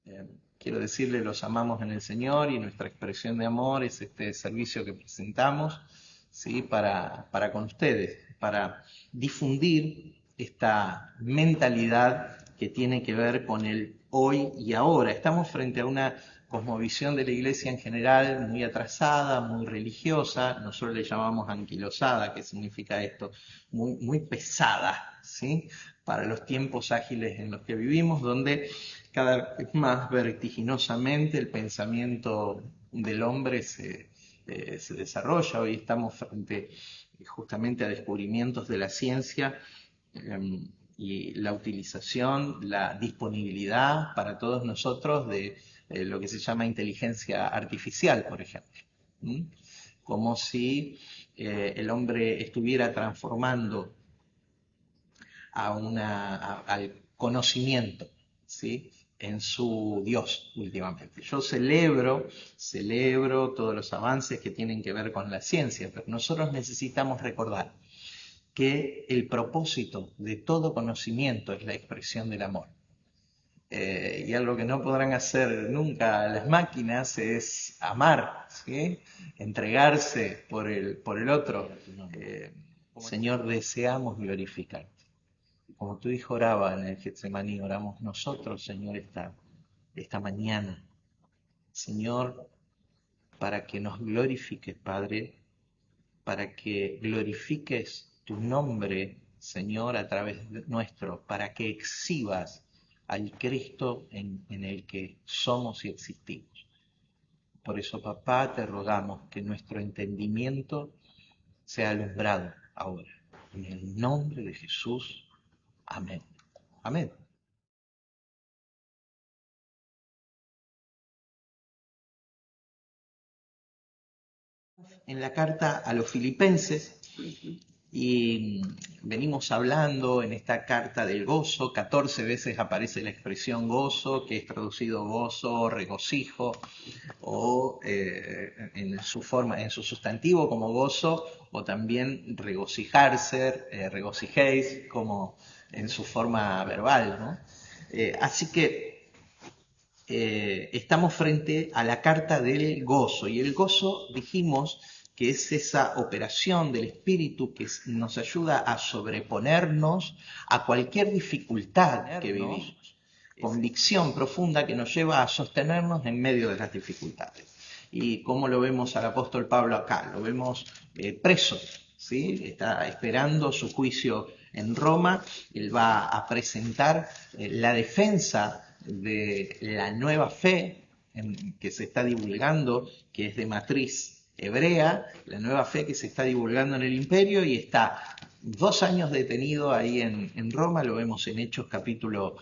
Eh, Quiero decirle, los amamos en el Señor y nuestra expresión de amor es este servicio que presentamos, ¿sí? Para con ustedes, para difundir esta mentalidad que tiene que ver con el hoy y ahora. Estamos frente a una cosmovisión de la Iglesia en general muy atrasada, muy religiosa, nosotros le llamamos anquilosada. ¿Qué significa esto? Muy pesada, ¿sí? Para los tiempos ágiles en los que vivimos, donde cada vez más vertiginosamente el pensamiento del hombre se desarrolla. Hoy estamos frente justamente a descubrimientos de la ciencia y la utilización, la disponibilidad para todos nosotros de lo que se llama inteligencia artificial, por ejemplo. ¿Mm? Como si el hombre estuviera transformando al conocimiento, ¿sí? En su Dios últimamente. Yo celebro todos los avances que tienen que ver con la ciencia, pero nosotros necesitamos recordar que el propósito de todo conocimiento es la expresión del amor. Y algo que no podrán hacer nunca las máquinas es amar, ¿sí? Entregarse por el otro. Señor, deseamos glorificarte. Como tu hijo oraba en el Getsemaní, oramos nosotros, Señor, esta mañana. Señor, para que nos glorifiques, Padre, para que glorifiques tu nombre, Señor, a través de nuestro, para que exhibas al Cristo en el que somos y existimos. Por eso, papá, te rogamos que nuestro entendimiento sea alumbrado ahora. En el nombre de Jesús. Amén. Amén. En la carta a los filipenses y venimos hablando en esta carta del gozo. 14 veces aparece la expresión gozo, que es traducido gozo, regocijo, o en su forma, en su sustantivo como gozo, o también regocijarse, regocijéis, como en su forma verbal, ¿no? Así que estamos frente a la carta del gozo. Y el gozo, dijimos, que es esa operación del espíritu que nos ayuda a sobreponernos a cualquier dificultad que vivimos. Convicción profunda que nos lleva a sostenernos en medio de las dificultades. ¿Y cómo lo vemos al apóstol Pablo acá? Lo vemos preso, ¿sí? Está esperando su juicio en Roma. Él va a presentar la defensa de la nueva fe que se está divulgando, que es de matriz hebrea, la nueva fe que se está divulgando en el imperio, y está 2 años detenido ahí en Roma. Lo vemos en Hechos capítulo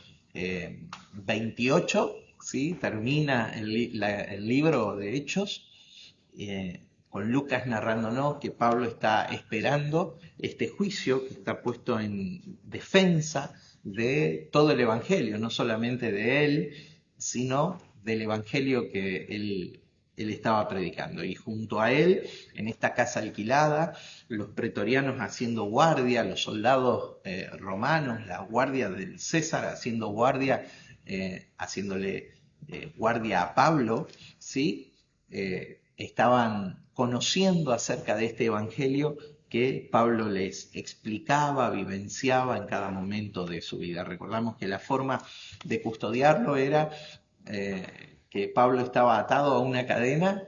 28, ¿sí? Termina el libro de Hechos, con Lucas narrándonos que Pablo está esperando este juicio que está puesto en defensa de todo el Evangelio, no solamente de él, sino del Evangelio que él estaba predicando. Y junto a él, en esta casa alquilada, los pretorianos haciendo guardia, los soldados romanos, la guardia del César haciendo guardia, haciéndole guardia a Pablo, ¿sí? Estaban conociendo acerca de este Evangelio que Pablo les explicaba, vivenciaba en cada momento de su vida. Recordamos que la forma de custodiarlo era que Pablo estaba atado a una cadena,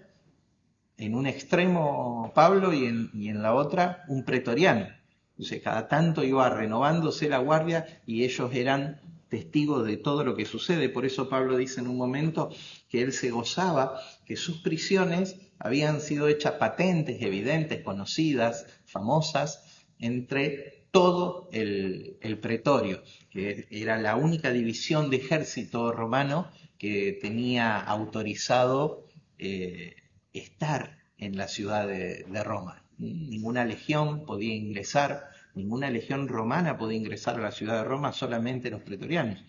en un extremo Pablo y en la otra un pretoriano. Entonces cada tanto iba renovándose la guardia y ellos eran testigos de todo lo que sucede. Por eso Pablo dice en un momento que él se gozaba, que sus prisiones habían sido hechas patentes, evidentes, conocidas, famosas, entre todo el pretorio, que era la única división de ejército romano que tenía autorizado estar en la ciudad de Roma. Ninguna legión podía ingresar, ninguna legión romana podía ingresar a la ciudad de Roma, solamente los pretorianos.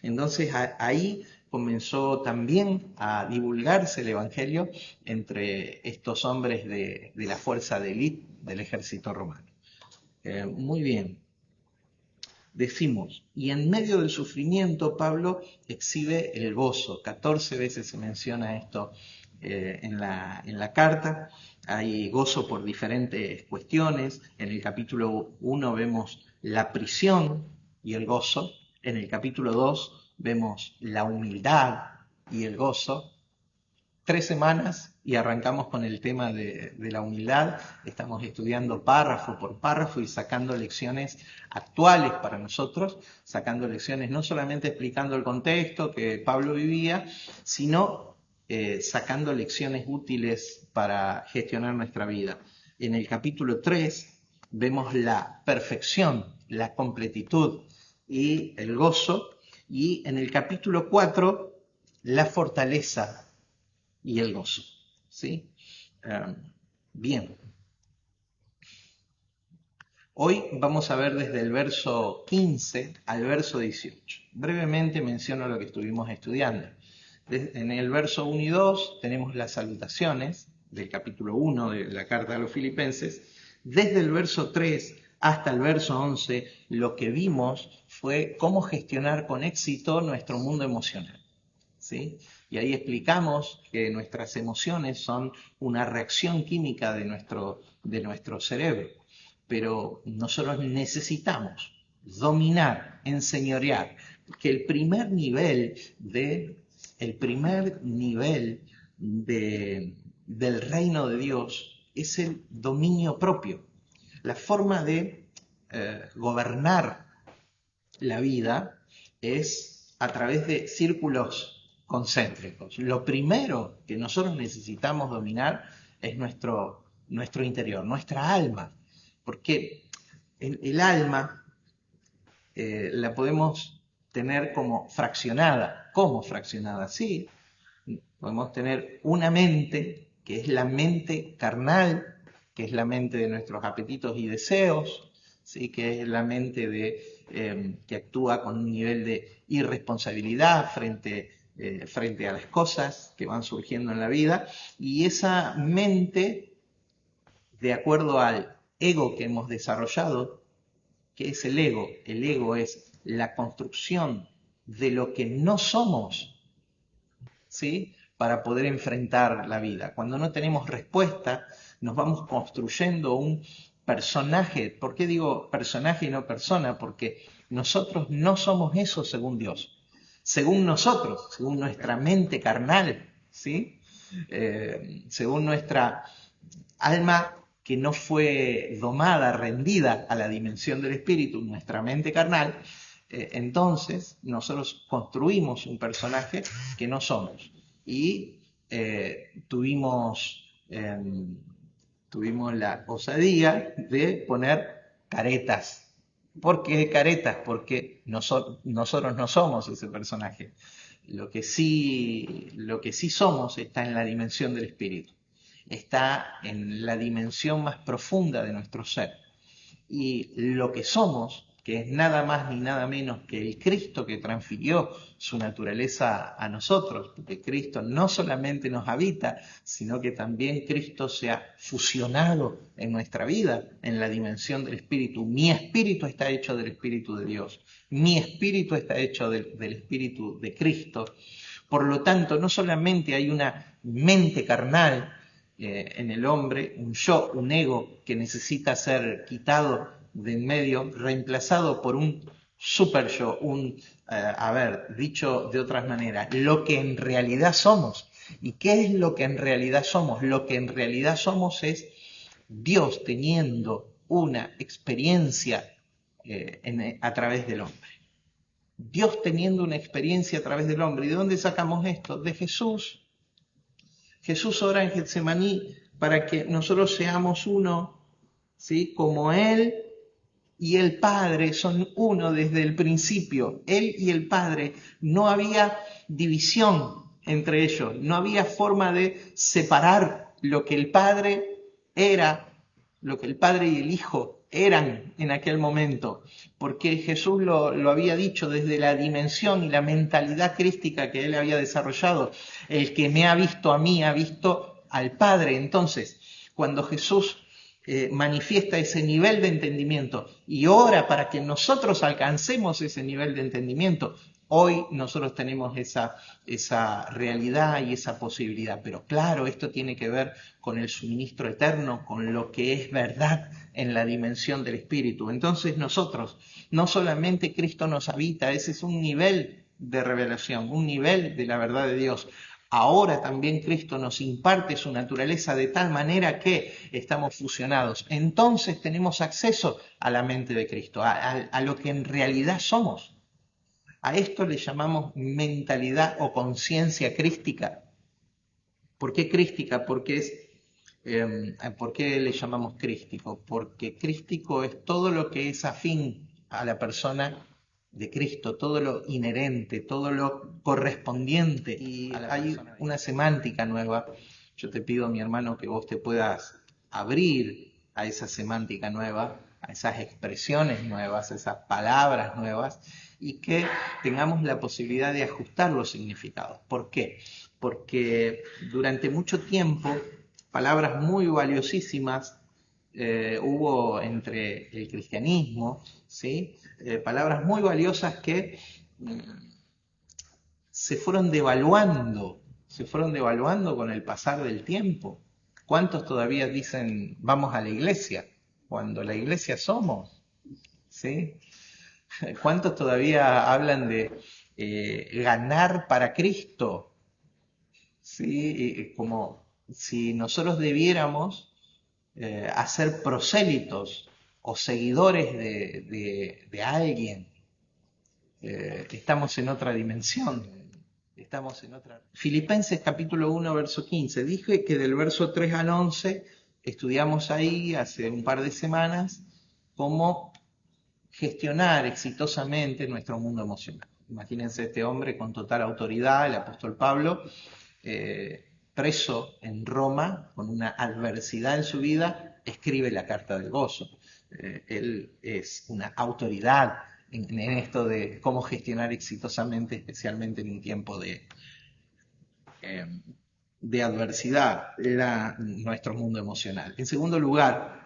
Entonces ahí comenzó también a divulgarse el Evangelio entre estos hombres de la fuerza de élite del ejército romano. Muy bien. decimos, y en medio del sufrimiento Pablo exhibe el gozo. 14 veces se menciona esto en la carta. Hay gozo por diferentes cuestiones. En el capítulo 1 vemos la prisión y el gozo. En el capítulo 2 vemos la humildad y el gozo. 3 semanas y arrancamos con el tema de la humildad. Estamos estudiando párrafo por párrafo y sacando lecciones actuales para nosotros, sacando lecciones no solamente explicando el contexto que Pablo vivía, sino sacando lecciones útiles para gestionar nuestra vida. En el capítulo 3 vemos la perfección, la completitud y el gozo, y en el capítulo 4 la fortaleza y el gozo, ¿sí? Bien. Hoy vamos a ver desde el verso 15 al verso 18. Brevemente menciono lo que estuvimos estudiando. En el verso 1 y 2 tenemos las salutaciones del capítulo 1 de la carta a los Filipenses. Desde el verso 3 hasta el verso 11, lo que vimos fue cómo gestionar con éxito nuestro mundo emocional, ¿sí? Y ahí explicamos que nuestras emociones son una reacción química de nuestro cerebro, pero nosotros necesitamos dominar, enseñorear, que el primer nivel del reino de Dios es el dominio propio, la forma de gobernar la vida es a través de círculos concéntricos. Lo primero que nosotros necesitamos dominar es nuestro interior, nuestra alma, porque el alma la podemos tener como fraccionada. ¿Cómo fraccionada? Sí, podemos tener una mente, que es la mente carnal, que es la mente de nuestros apetitos y deseos, ¿sí? Que es la mente que actúa con un nivel de irresponsabilidad frente a las cosas que van surgiendo en la vida, y esa mente, de acuerdo al ego que hemos desarrollado, ¿qué es el ego? El ego es la construcción de lo que no somos, ¿sí? Para poder enfrentar la vida. Cuando no tenemos respuesta, nos vamos construyendo un personaje. ¿Por qué digo personaje y no persona? Porque nosotros no somos eso según Dios. Según nosotros, según nuestra mente carnal, ¿sí? Según nuestra alma que no fue domada, rendida a la dimensión del espíritu, nuestra mente carnal, entonces nosotros construimos un personaje que no somos. Y tuvimos la osadía de poner caretas. ¿Por qué caretas? Porque nosotros no somos ese personaje. Lo que sí somos está en la dimensión del espíritu. Está en la dimensión más profunda de nuestro ser. Y lo que somos, que es nada más ni nada menos que el Cristo que transfirió su naturaleza a nosotros, porque Cristo no solamente nos habita, sino que también Cristo se ha fusionado en nuestra vida, en la dimensión del Espíritu. Mi espíritu está hecho del Espíritu de Dios, mi espíritu está hecho del Espíritu de Cristo. Por lo tanto, no solamente hay una mente carnal en el hombre, un yo, un ego que necesita ser quitado de en medio, reemplazado por un super yo, dicho de otras maneras, lo que en realidad somos. ¿Y qué es lo que en realidad somos? Lo que en realidad somos es Dios teniendo una experiencia a través del hombre. Dios teniendo una experiencia a través del hombre. ¿Y de dónde sacamos esto? De Jesús. Jesús ora en Getsemaní para que nosotros seamos uno, ¿sí? Como Él y el Padre son uno desde el principio. Él y el Padre, no había división entre ellos, no había forma de separar lo que el Padre era, lo que el Padre y el Hijo eran en aquel momento, porque Jesús lo había dicho desde la dimensión y la mentalidad crística que Él había desarrollado. El que me ha visto a mí, ha visto al Padre. Entonces, cuando Jesús manifiesta ese nivel de entendimiento y ora para que nosotros alcancemos ese nivel de entendimiento. Hoy nosotros tenemos esa realidad y esa posibilidad, pero claro, esto tiene que ver con el suministro eterno, con lo que es verdad en la dimensión del Espíritu. Entonces nosotros, no solamente Cristo nos habita, ese es un nivel de revelación, un nivel de la verdad de Dios. Ahora también Cristo nos imparte su naturaleza de tal manera que estamos fusionados. Entonces tenemos acceso a la mente de Cristo, a lo que en realidad somos. A esto le llamamos mentalidad o conciencia crística. ¿Por qué crística? ¿Por qué le llamamos crístico? Porque crístico es todo lo que es afín a la persona de Cristo, todo lo inherente, todo lo correspondiente. Y hay una semántica nueva. Yo te pido, mi hermano, que vos te puedas abrir a esa semántica nueva, a esas expresiones nuevas, a esas palabras nuevas, y que tengamos la posibilidad de ajustar los significados. ¿Por qué? Porque durante mucho tiempo palabras muy valiosísimas hubo entre el cristianismo, ¿sí? Palabras muy valiosas que se fueron devaluando con el pasar del tiempo. ¿Cuántos todavía dicen vamos a la iglesia? Cuando la iglesia somos, ¿sí? ¿Cuántos todavía hablan de ganar para Cristo? ¿Sí? Como si nosotros debiéramos hacer prosélitos o seguidores de alguien. Estamos en otra dimensión. Estamos en otra. Filipenses capítulo 1, verso 15. Dije que del verso 3 al 11 estudiamos ahí hace un par de semanas cómo gestionar exitosamente nuestro mundo emocional. Imagínense este hombre con total autoridad, el apóstol Pablo, preso en Roma, con una adversidad en su vida, escribe la carta del gozo. Él es una autoridad en esto de cómo gestionar exitosamente, especialmente en un tiempo de adversidad, nuestro mundo emocional. En segundo lugar,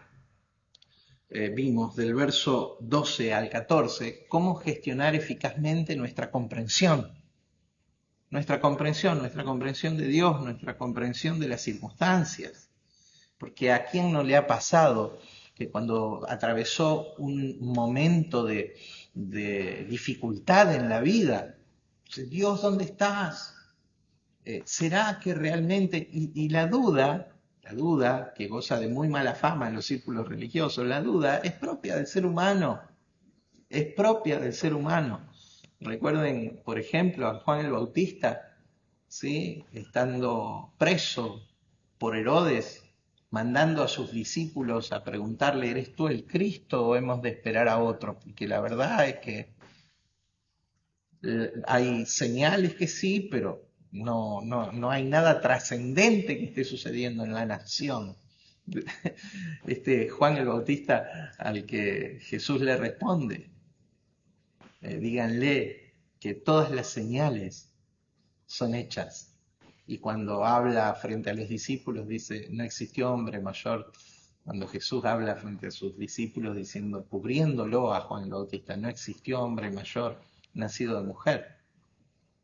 vimos del verso 12 al 14 cómo gestionar eficazmente nuestra comprensión de Dios, nuestra comprensión de las circunstancias. Porque a quién no le ha pasado que cuando atravesó un momento de dificultad en la vida, Dios, ¿dónde estás? ¿Será que realmente? Y la duda, que goza de muy mala fama en los círculos religiosos, la duda es propia del ser humano, es propia del ser humano. Recuerden, por ejemplo, a Juan el Bautista, ¿sí? Estando preso por Herodes, mandando a sus discípulos a preguntarle, ¿eres tú el Cristo o hemos de esperar a otro? Porque la verdad es que hay señales que sí, pero no hay nada trascendente que esté sucediendo en la nación. Juan el Bautista al que Jesús le responde, díganle que todas las señales son hechas. Y cuando habla frente a los discípulos dice, no existió hombre mayor. Cuando Jesús habla frente a sus discípulos diciendo, cubriéndolo a Juan el Bautista, no existió hombre mayor nacido de mujer.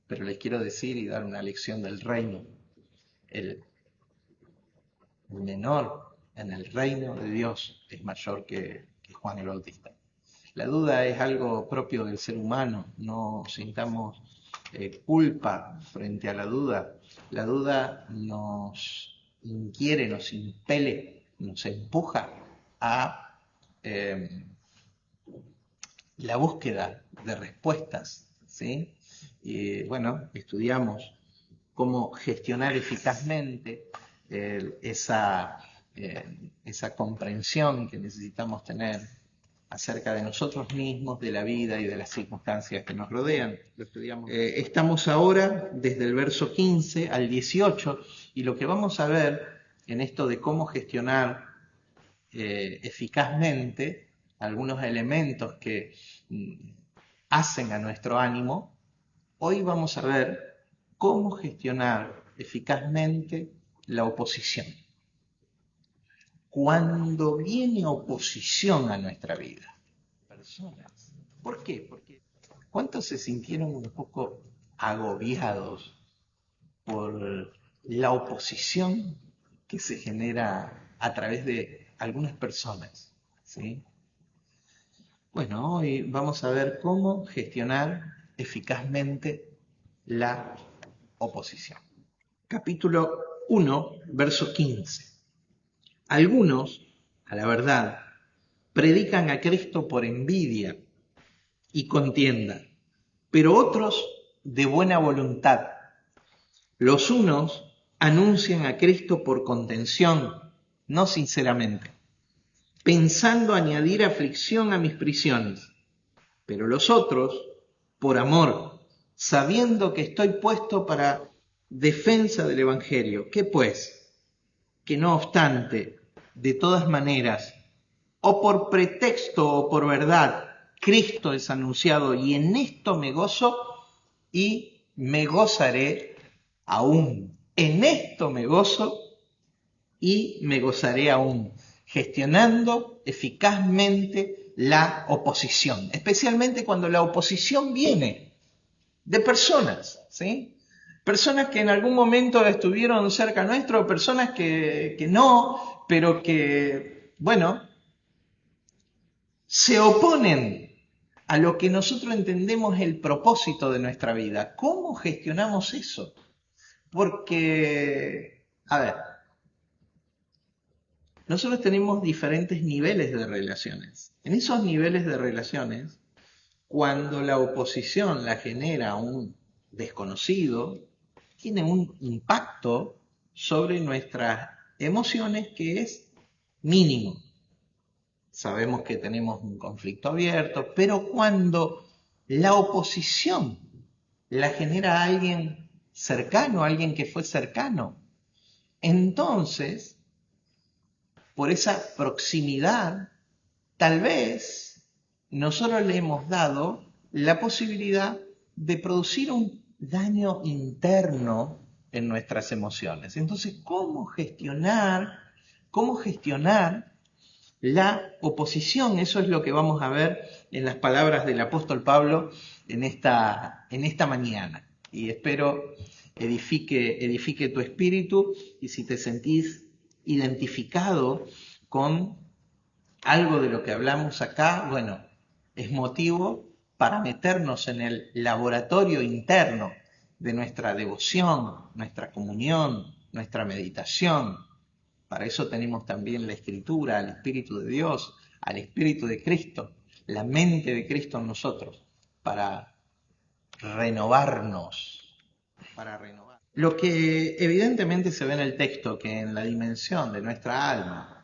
Pero les quiero decir y dar una lección del reino. El menor en el reino de Dios es mayor que Juan el Bautista. La duda es algo propio del ser humano, no sintamos culpa frente a la duda. La duda nos inquiere, nos impele, nos empuja a la búsqueda de respuestas, ¿sí? Y bueno, estudiamos cómo gestionar eficazmente esa comprensión que necesitamos tener acerca de nosotros mismos, de la vida y de las circunstancias que nos rodean. Lo estudiamos. Estamos ahora desde el verso 15 al 18 y lo que vamos a ver en esto de cómo gestionar eficazmente algunos elementos que hacen a nuestro ánimo, hoy vamos a ver cómo gestionar eficazmente la oposición. cuando viene oposición a nuestra vida. Personas. ¿Por qué? Porque ¿cuántos se sintieron un poco agobiados por la oposición que se genera a través de algunas personas? ¿Sí? Bueno, hoy vamos a ver cómo gestionar eficazmente la oposición. Capítulo 1, verso 15. Algunos, a la verdad, predican a Cristo por envidia y contienda, pero otros de buena voluntad. Los unos anuncian a Cristo por contención, no sinceramente, pensando añadir aflicción a mis prisiones, pero los otros por amor, sabiendo que estoy puesto para defensa del Evangelio. ¿Qué pues? Que no obstante, de todas maneras, o por pretexto o por verdad, Cristo es anunciado y en esto me gozo y me gozaré aún. En esto me gozo y me gozaré aún, gestionando eficazmente la oposición, especialmente cuando la oposición viene de personas, ¿sí? Personas que en algún momento estuvieron cerca nuestro, personas que no, pero que, bueno, se oponen a lo que nosotros entendemos el propósito de nuestra vida. ¿Cómo gestionamos eso? Porque, a ver, nosotros tenemos diferentes niveles de relaciones. En esos niveles de relaciones, cuando la oposición la genera un desconocido, tiene un impacto sobre nuestras emociones que es mínimo. Sabemos que tenemos un conflicto abierto, pero cuando la oposición la genera alguien cercano, alguien que fue cercano, entonces, por esa proximidad, tal vez nosotros le hemos dado la posibilidad de producir un daño interno en nuestras emociones. Entonces, cómo gestionar la oposición? Eso es lo que vamos a ver en las palabras del apóstol Pablo en esta mañana. Y espero edifique tu espíritu, y si te sentís identificado con algo de lo que hablamos acá, bueno, es motivo para meternos en el laboratorio interno de nuestra devoción, nuestra comunión, nuestra meditación. Para eso tenemos también la Escritura, al Espíritu de Dios, al Espíritu de Cristo, la mente de Cristo en nosotros, para renovarnos, para renovar. Lo que evidentemente se ve en el texto, que en la dimensión de nuestra alma,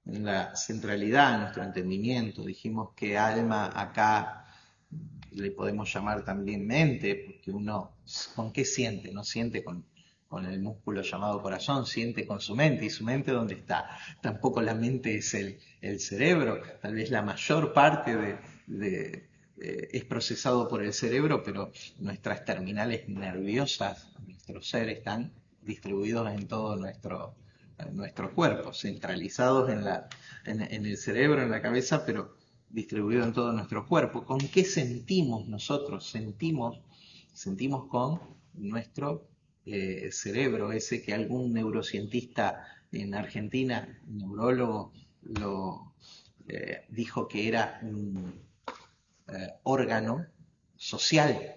en la centralidad de nuestro entendimiento, dijimos que alma acá le podemos llamar también mente, porque uno, ¿con qué siente? No siente con el músculo llamado corazón, siente con su mente. ¿Y su mente dónde está? Tampoco la mente es el cerebro, tal vez la mayor parte es procesado por el cerebro, pero nuestras terminales nerviosas, nuestros seres están distribuidos en todo nuestro cuerpo, centralizados en el cerebro, en la cabeza, pero distribuido en todo nuestro cuerpo. ¿Con qué sentimos nosotros? Sentimos con nuestro cerebro, ese que algún neurocientista en Argentina, un neurólogo, lo dijo que era un órgano social.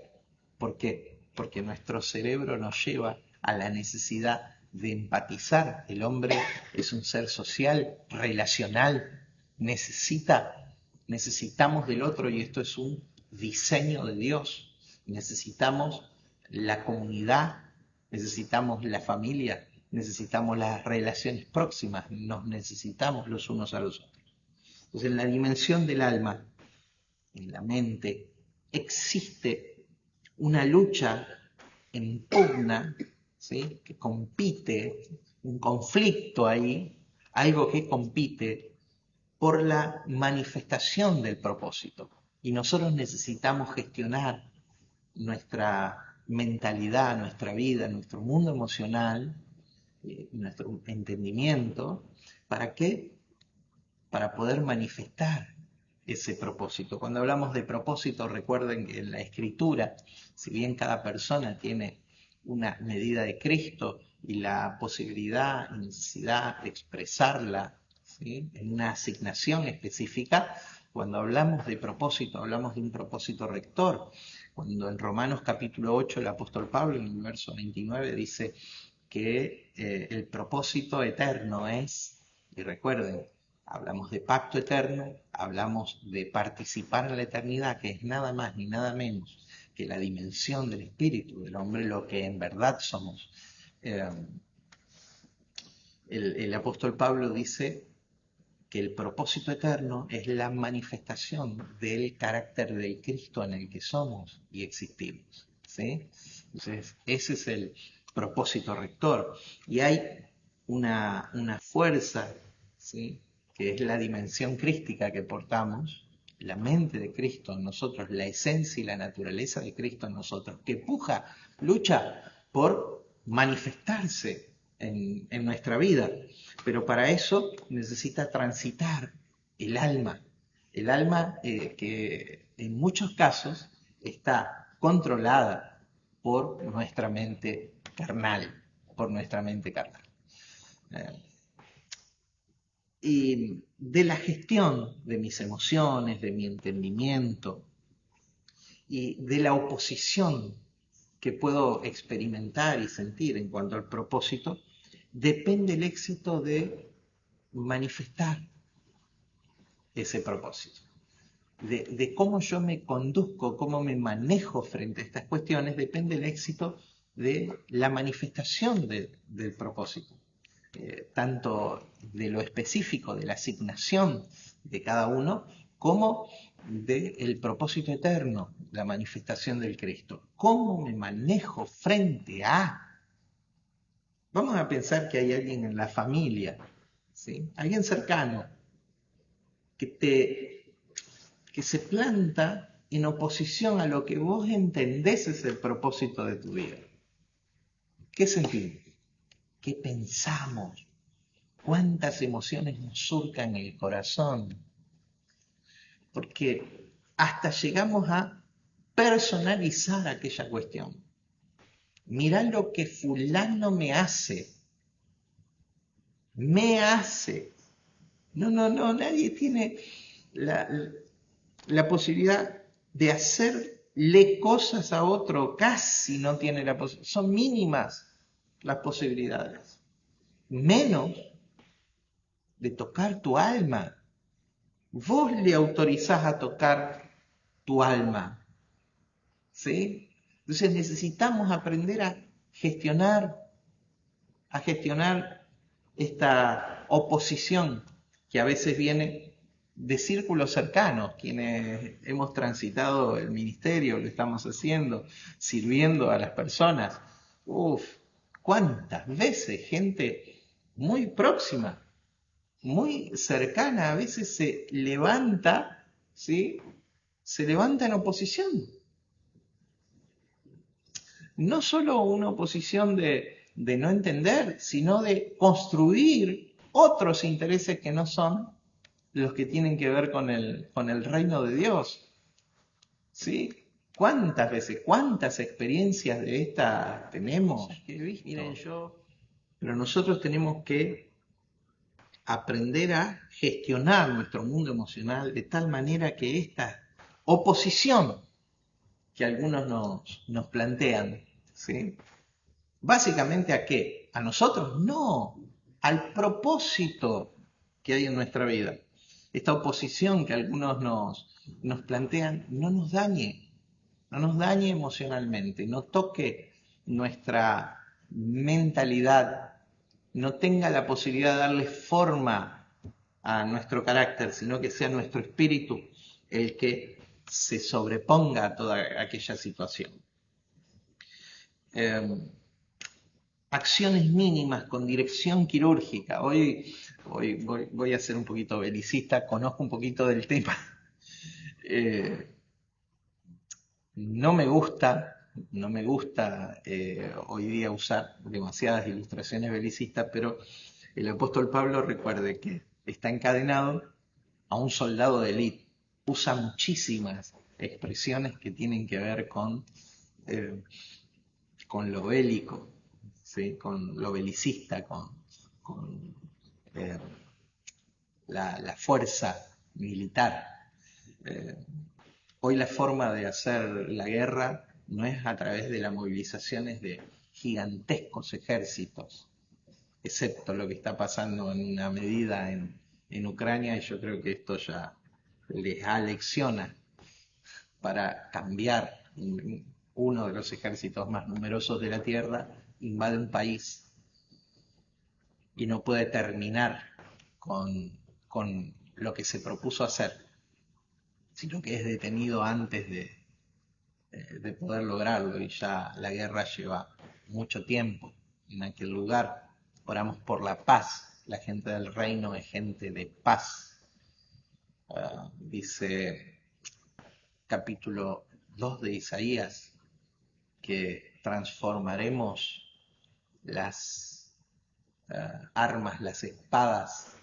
¿Por qué? Porque nuestro cerebro nos lleva a la necesidad de empatizar. El hombre es un ser social, relacional, necesitamos del otro, y esto es un diseño de Dios. Necesitamos la comunidad, necesitamos la familia, necesitamos las relaciones próximas, nos necesitamos los unos a los otros. Entonces, en la dimensión del alma, en la mente, existe una lucha en pugna, ¿sí? Que compite, un conflicto ahí, algo que compite por la manifestación del propósito. Y nosotros necesitamos gestionar nuestra mentalidad, nuestra vida, nuestro mundo emocional, nuestro entendimiento. ¿Para qué? Para poder manifestar ese propósito. Cuando hablamos de propósito, recuerden que en la Escritura, si bien cada persona tiene una medida de Cristo y la posibilidad y necesidad de expresarla, ¿sí?, en una asignación específica, cuando hablamos de propósito, hablamos de un propósito rector. Cuando en Romanos capítulo 8 el apóstol Pablo en el verso 29 dice que el propósito eterno es, y recuerden, hablamos de pacto eterno, hablamos de participar en la eternidad, que es nada más ni nada menos que la dimensión del espíritu del hombre, lo que en verdad somos. El apóstol Pablo dice que el propósito eterno es la manifestación del carácter del Cristo en el que somos y existimos, ¿sí? Entonces, ese es el propósito rector. Y hay una fuerza, ¿sí?, que es la dimensión crística que portamos, la mente de Cristo en nosotros, la esencia y la naturaleza de Cristo en nosotros, que puja, lucha por manifestarse en nuestra vida. Pero para eso necesita transitar el alma que en muchos casos está controlada por nuestra mente carnal, Eh, y de la gestión de mis emociones, de mi entendimiento y de la oposición que puedo experimentar y sentir en cuanto al propósito, depende el éxito de manifestar ese propósito. De cómo yo me conduzco, cómo me manejo frente a estas cuestiones, depende el éxito de la manifestación del propósito. Tanto de lo específico, de la asignación de cada uno, como del propósito eterno, la manifestación del Cristo. ¿Cómo me manejo frente a? Vamos a pensar que hay alguien en la familia, ¿sí?, alguien cercano, que se planta en oposición a lo que vos entendés es el propósito de tu vida. ¿Qué sentimos? ¿Qué pensamos? ¿Cuántas emociones nos surcan el corazón? Porque hasta llegamos a personalizar aquella cuestión. Mirá lo que fulano me hace. No, nadie tiene la posibilidad de hacerle cosas a otro, casi no tiene la posibilidad. Son mínimas las posibilidades. Menos de tocar tu alma. Vos le autorizás a tocar tu alma, ¿sí? Entonces necesitamos aprender a gestionar esta oposición que a veces viene de círculos cercanos, quienes hemos transitado el ministerio, lo estamos haciendo, sirviendo a las personas. ¿Cuántas veces gente muy próxima, muy cercana, a veces se levanta, ¿sí?, se levanta en oposición? No solo una oposición de no entender, sino de construir otros intereses que no son los que tienen que ver con el reino de Dios. ¿Sí? ¿Cuántas veces, cuántas experiencias de estas tenemos? Miren, pero nosotros tenemos que aprender a gestionar nuestro mundo emocional de tal manera que esta oposición que algunos nos plantean, ¿sí?, ¿básicamente a qué? ¿A nosotros? No, al propósito que hay en nuestra vida. Esta oposición que algunos nos plantean no nos dañe emocionalmente, no toque nuestra mentalidad, no tenga la posibilidad de darle forma a nuestro carácter, sino que sea nuestro espíritu el que se sobreponga a toda aquella situación. Acciones mínimas con dirección quirúrgica. Hoy voy a ser un poquito belicista, conozco un poquito del tema. No me gusta no me gusta hoy día usar demasiadas ilustraciones belicistas, pero el apóstol Pablo recuerde que está encadenado a un soldado de élite. Usa muchísimas expresiones que tienen que ver eh, con lo bélico, ¿sí? Con lo belicista, con eh, la fuerza militar. Eh, Hoy la forma de hacer la guerra no es a través de las movilizaciones de gigantescos ejércitos, excepto lo que está pasando en una medida en Ucrania, y yo creo que esto ya les alecciona para cambiar. Uno de los ejércitos más numerosos de la Tierra invade un país y no puede terminar con lo que se propuso hacer, sino que es detenido antes de poder lograrlo, y ya la guerra lleva mucho tiempo en aquel lugar. Oramos por la paz. La gente del reino es gente de paz. Dice capítulo 2 de Isaías que transformaremos las armas, las espadas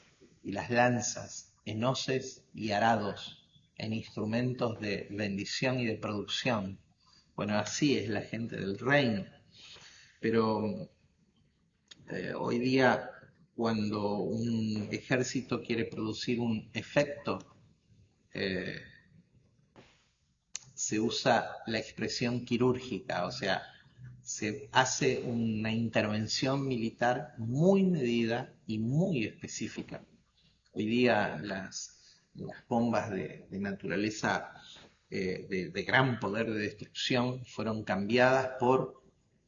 y las lanzas en hoces y arados, en instrumentos de bendición y de producción. Bueno, así es la gente del reino. Pero hoy día, cuando un ejército quiere producir un efecto, eh, se usa la expresión quirúrgica, o sea, se hace una intervención militar muy medida y muy específica. Hoy día las bombas de naturaleza de gran poder de destrucción fueron cambiadas por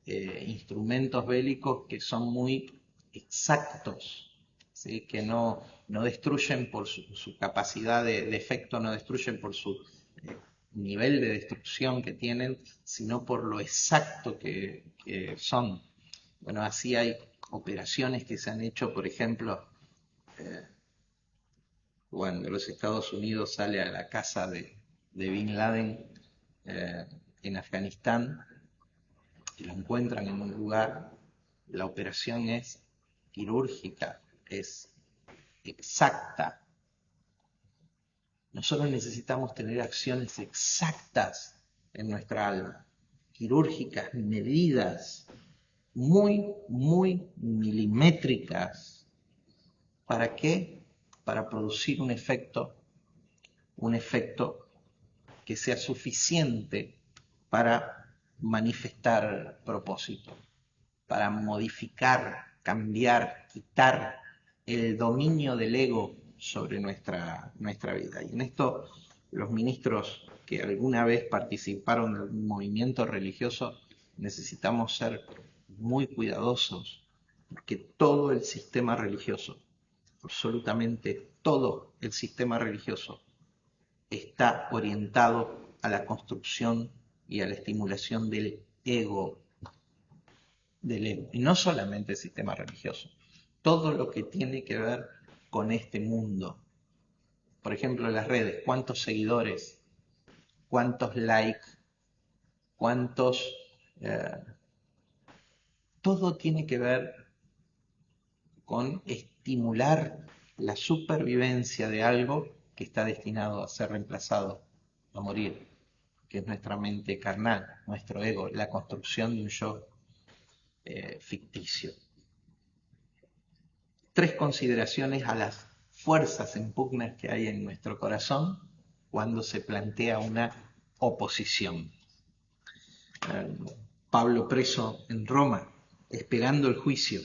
instrumentos bélicos que son muy exactos, ¿sí? Que no destruyen por su capacidad de efecto, no destruyen por su eh, nivel de destrucción que tienen, sino por lo exacto que son. Bueno, así hay operaciones que se han hecho, por ejemplo, cuando los Estados Unidos sale a la casa de Bin Laden eh, en Afganistán y lo encuentran en un lugar, la operación es quirúrgica, es exacta. Nosotros necesitamos tener acciones exactas en nuestra alma, quirúrgicas, medidas, muy, muy milimétricas. ¿Para qué? Para producir un efecto que sea suficiente para manifestar propósito, para modificar, cambiar, quitar el dominio del ego sobre nuestra vida. Y en esto los ministros que alguna vez participaron de un movimiento religioso necesitamos ser muy cuidadosos, porque todo el sistema religioso, absolutamente todo el sistema religioso, está orientado a la construcción y a la estimulación del ego. Y no solamente el sistema religioso, todo lo que tiene que ver con este mundo. Por ejemplo, en las redes, cuántos seguidores, cuántos likes, cuántos... eh, todo tiene que ver con estimular la supervivencia de algo que está destinado a ser reemplazado, a morir, que es nuestra mente carnal, nuestro ego, la construcción de un yo ficticio. Tres consideraciones a las fuerzas en pugna que hay en nuestro corazón cuando se plantea una oposición. Pablo preso en Roma, esperando el juicio.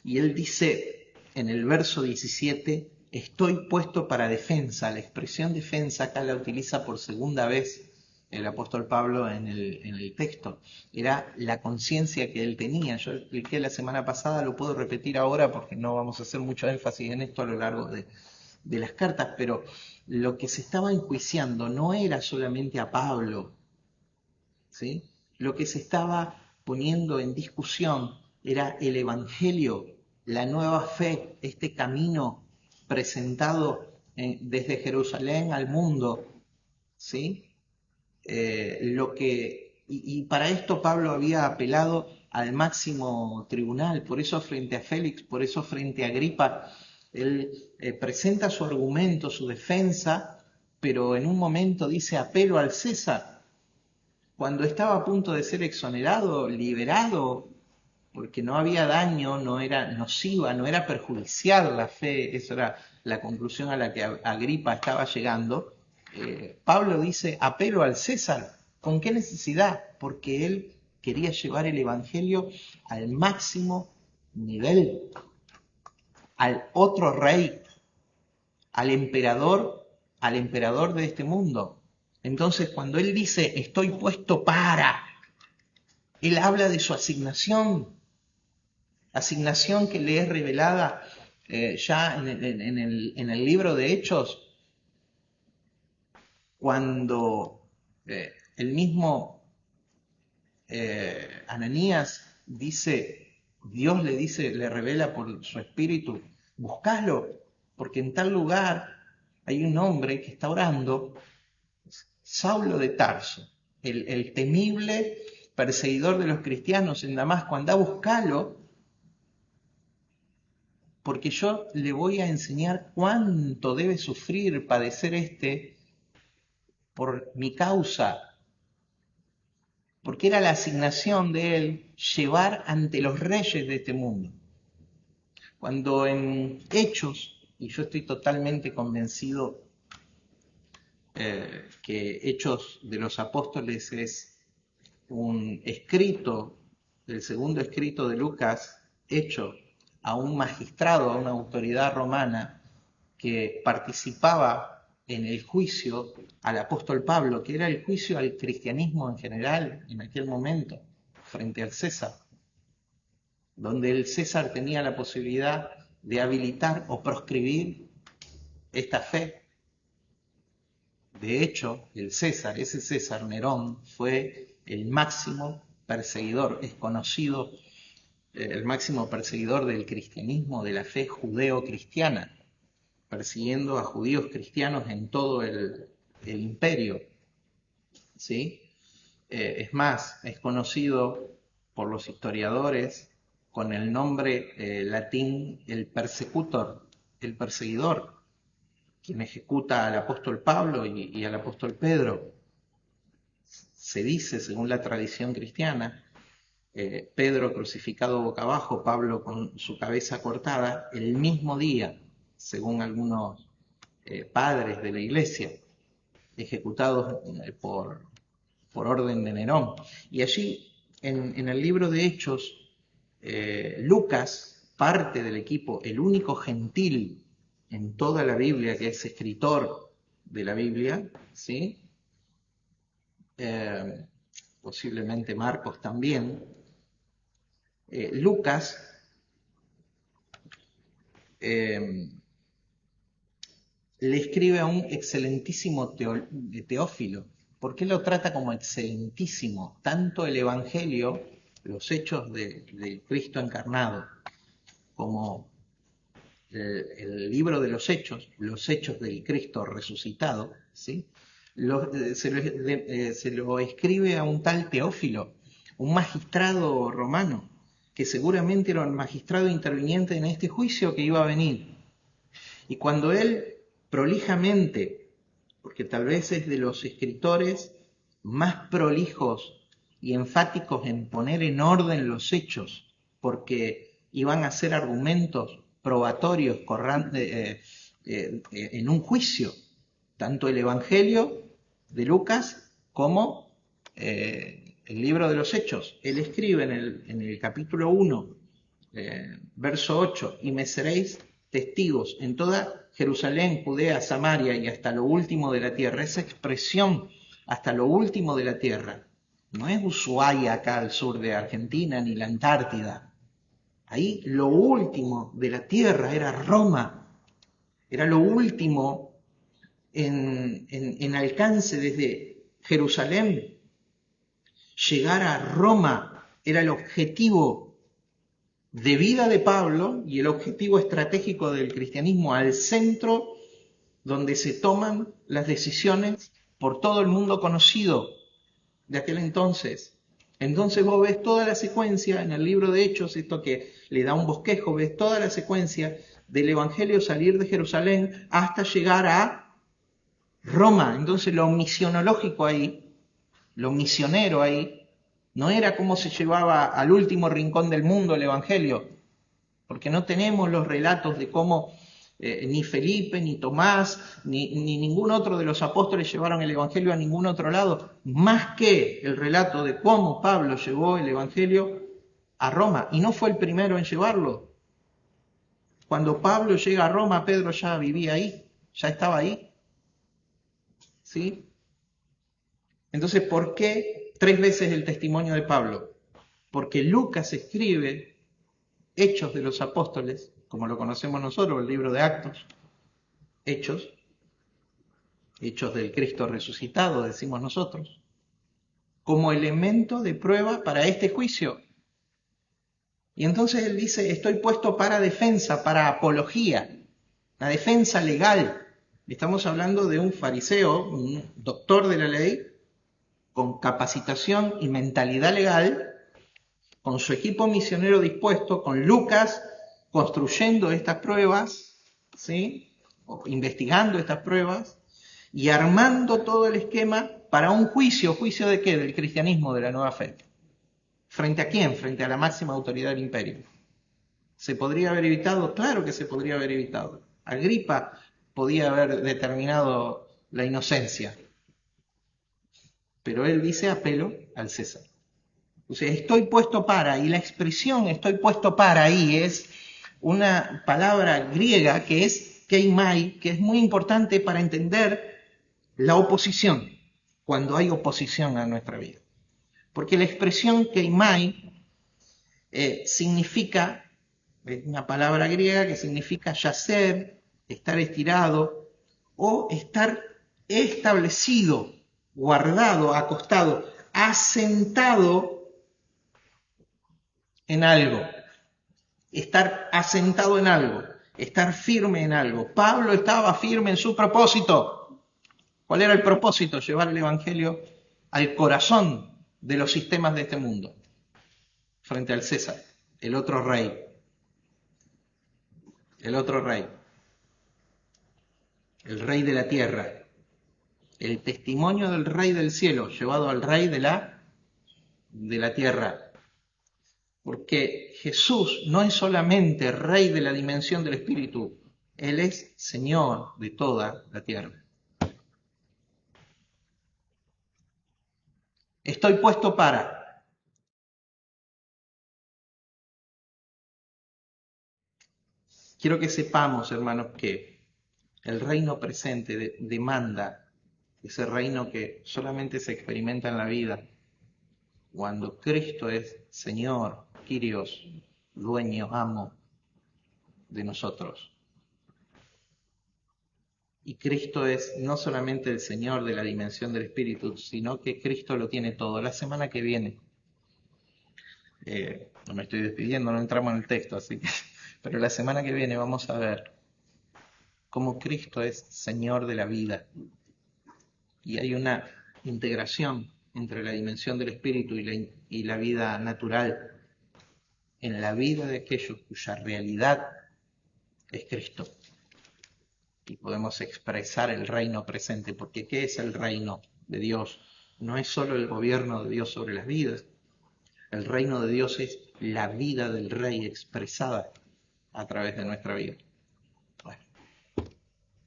Y él dice en el verso 17, estoy puesto para defensa. La expresión defensa acá la utiliza por segunda vez el apóstol Pablo en el texto. Era la conciencia que él tenía. Yo expliqué la semana pasada, lo puedo repetir ahora porque no vamos a hacer mucho énfasis en esto a lo largo de las cartas, pero lo que se estaba enjuiciando no era solamente a Pablo, ¿sí? Lo que se estaba poniendo en discusión era el Evangelio, la nueva fe, este camino presentado desde Jerusalén al mundo, ¿sí? y para esto Pablo había apelado al máximo tribunal, por eso frente a Félix, por eso frente a Agripa, él presenta su argumento, su defensa, pero en un momento dice apelo al César. Cuando estaba a punto de ser exonerado, liberado, porque no había daño, no era nociva, no era perjudicial la fe, esa era la conclusión a la que Agripa estaba llegando, Pablo dice, apelo al César. ¿Con qué necesidad? Porque él quería llevar el Evangelio al máximo nivel, al otro rey, al emperador de este mundo. Entonces, cuando él dice, estoy puesto para, él habla de su asignación que le es revelada ya en el libro de Hechos, cuando el mismo Ananías dice, Dios le dice, le revela por su espíritu, buscalo, porque en tal lugar hay un hombre que está orando, Saulo de Tarso, el temible perseguidor de los cristianos en Damasco, anda a buscarlo, porque yo le voy a enseñar cuánto debe sufrir, padecer por mi causa, porque era la asignación de él llevar ante los reyes de este mundo. Cuando en Hechos, y yo estoy totalmente convencido que Hechos de los Apóstoles es un escrito, el segundo escrito de Lucas, hecho a un magistrado, a una autoridad romana que participaba en el juicio al apóstol Pablo, que era el juicio al cristianismo en general en aquel momento, frente al César, donde el César tenía la posibilidad de habilitar o proscribir esta fe. De hecho, ese César Nerón, fue el máximo perseguidor, es conocido el máximo perseguidor del cristianismo, de la fe judeo-cristiana, persiguiendo a judíos cristianos en todo el imperio. ¿Sí? Es más, es conocido por los historiadores con el nombre latín el persecutor, el perseguidor, quien ejecuta al apóstol Pablo y al apóstol Pedro. Se dice, según la tradición cristiana, Pedro crucificado boca abajo, Pablo con su cabeza cortada, el mismo día, según algunos padres de la iglesia, ejecutados por orden de Nerón. Y allí, en el libro de Hechos, Lucas, parte del equipo, el único gentil en toda la Biblia que es escritor de la Biblia, ¿sí? Posiblemente Marcos también. Lucas le escribe a un excelentísimo Teófilo. ¿Por qué lo trata como excelentísimo? Tanto el Evangelio, los hechos de Cristo encarnado, como el libro de los hechos del Cristo resucitado, ¿sí? Se lo escribe a un tal Teófilo, un magistrado romano, que seguramente era un magistrado interviniente en este juicio que iba a venir. Y cuando él prolijamente, porque tal vez es de los escritores más prolijos y enfáticos en poner en orden los hechos, porque iban a ser argumentos probatorios en un juicio, tanto el Evangelio de Lucas como el libro de los Hechos. Él escribe en el capítulo 1, verso 8, y me seréis testigos en toda Jerusalén, Judea, Samaria y hasta lo último de la tierra. Esa expresión, hasta lo último de la tierra, no es Ushuaia acá al sur de Argentina, ni la Antártida. Ahí lo último de la tierra era Roma, era lo último en alcance desde Jerusalén. Llegar a Roma era el objetivo de vida de Pablo y el objetivo estratégico del cristianismo, al centro donde se toman las decisiones por todo el mundo conocido de aquel entonces. Entonces vos ves toda la secuencia en el libro de Hechos, esto que le da un bosquejo, ves toda la secuencia del Evangelio salir de Jerusalén hasta llegar a Roma. Entonces lo misionológico ahí, lo misionero ahí, no era cómo se llevaba al último rincón del mundo el Evangelio, porque no tenemos los relatos de cómo ni Felipe, ni Tomás, ni ningún otro de los apóstoles llevaron el Evangelio a ningún otro lado, más que el relato de cómo Pablo llevó el Evangelio a Roma, y no fue el primero en llevarlo. Cuando Pablo llega a Roma, Pedro ya vivía ahí, ya estaba ahí. ¿Sí? Entonces, ¿por qué 3 veces el testimonio de Pablo? Porque Lucas escribe Hechos de los Apóstoles, como lo conocemos nosotros, el libro de Actos, Hechos del Cristo resucitado, decimos nosotros, como elemento de prueba para este juicio. Y entonces él dice, estoy puesto para defensa, para apología, la defensa legal. Estamos hablando de un fariseo, un doctor de la ley, con capacitación y mentalidad legal, con su equipo misionero dispuesto, con Lucas construyendo estas pruebas, ¿sí? O investigando estas pruebas y armando todo el esquema para un juicio. ¿Juicio de qué? Del cristianismo, de la nueva fe. ¿Frente a quién? Frente a la máxima autoridad del imperio. ¿Se podría haber evitado? Claro que se podría haber evitado. Agripa podía haber determinado la inocencia, pero él dice apelo al César. O sea, estoy puesto para, y la expresión estoy puesto para ahí es una palabra griega que es keimai, que es muy importante para entender la oposición, cuando hay oposición a nuestra vida. Porque la expresión keimai significa, es una palabra griega que significa yacer, estar estirado o estar establecido, guardado, acostado, asentado en algo, estar asentado en algo, estar firme en algo. Pablo estaba firme en su propósito. ¿Cuál era el propósito? Llevar el Evangelio al corazón de los sistemas de este mundo, frente al César, el otro rey, el rey de la tierra, el testimonio del rey del cielo llevado al rey de la tierra. Porque Jesús no es solamente rey de la dimensión del espíritu, Él es Señor de toda la tierra. Estoy puesto para. Quiero que sepamos, hermanos, que el reino presente demanda ese reino que solamente se experimenta en la vida cuando Cristo es Señor, Kyrios, dueño, amo de nosotros. Y Cristo es no solamente el Señor de la dimensión del Espíritu, sino que Cristo lo tiene todo. La semana que viene, no me estoy despidiendo, no entramos en el texto, así que, pero la semana que viene vamos a ver cómo Cristo es Señor de la vida. Y hay una integración entre la dimensión del Espíritu y la vida natural en la vida de aquellos cuya realidad es Cristo. Y podemos expresar el reino presente, porque ¿qué es el reino de Dios? No es solo el gobierno de Dios sobre las vidas. El reino de Dios es la vida del Rey expresada a través de nuestra vida. Bueno,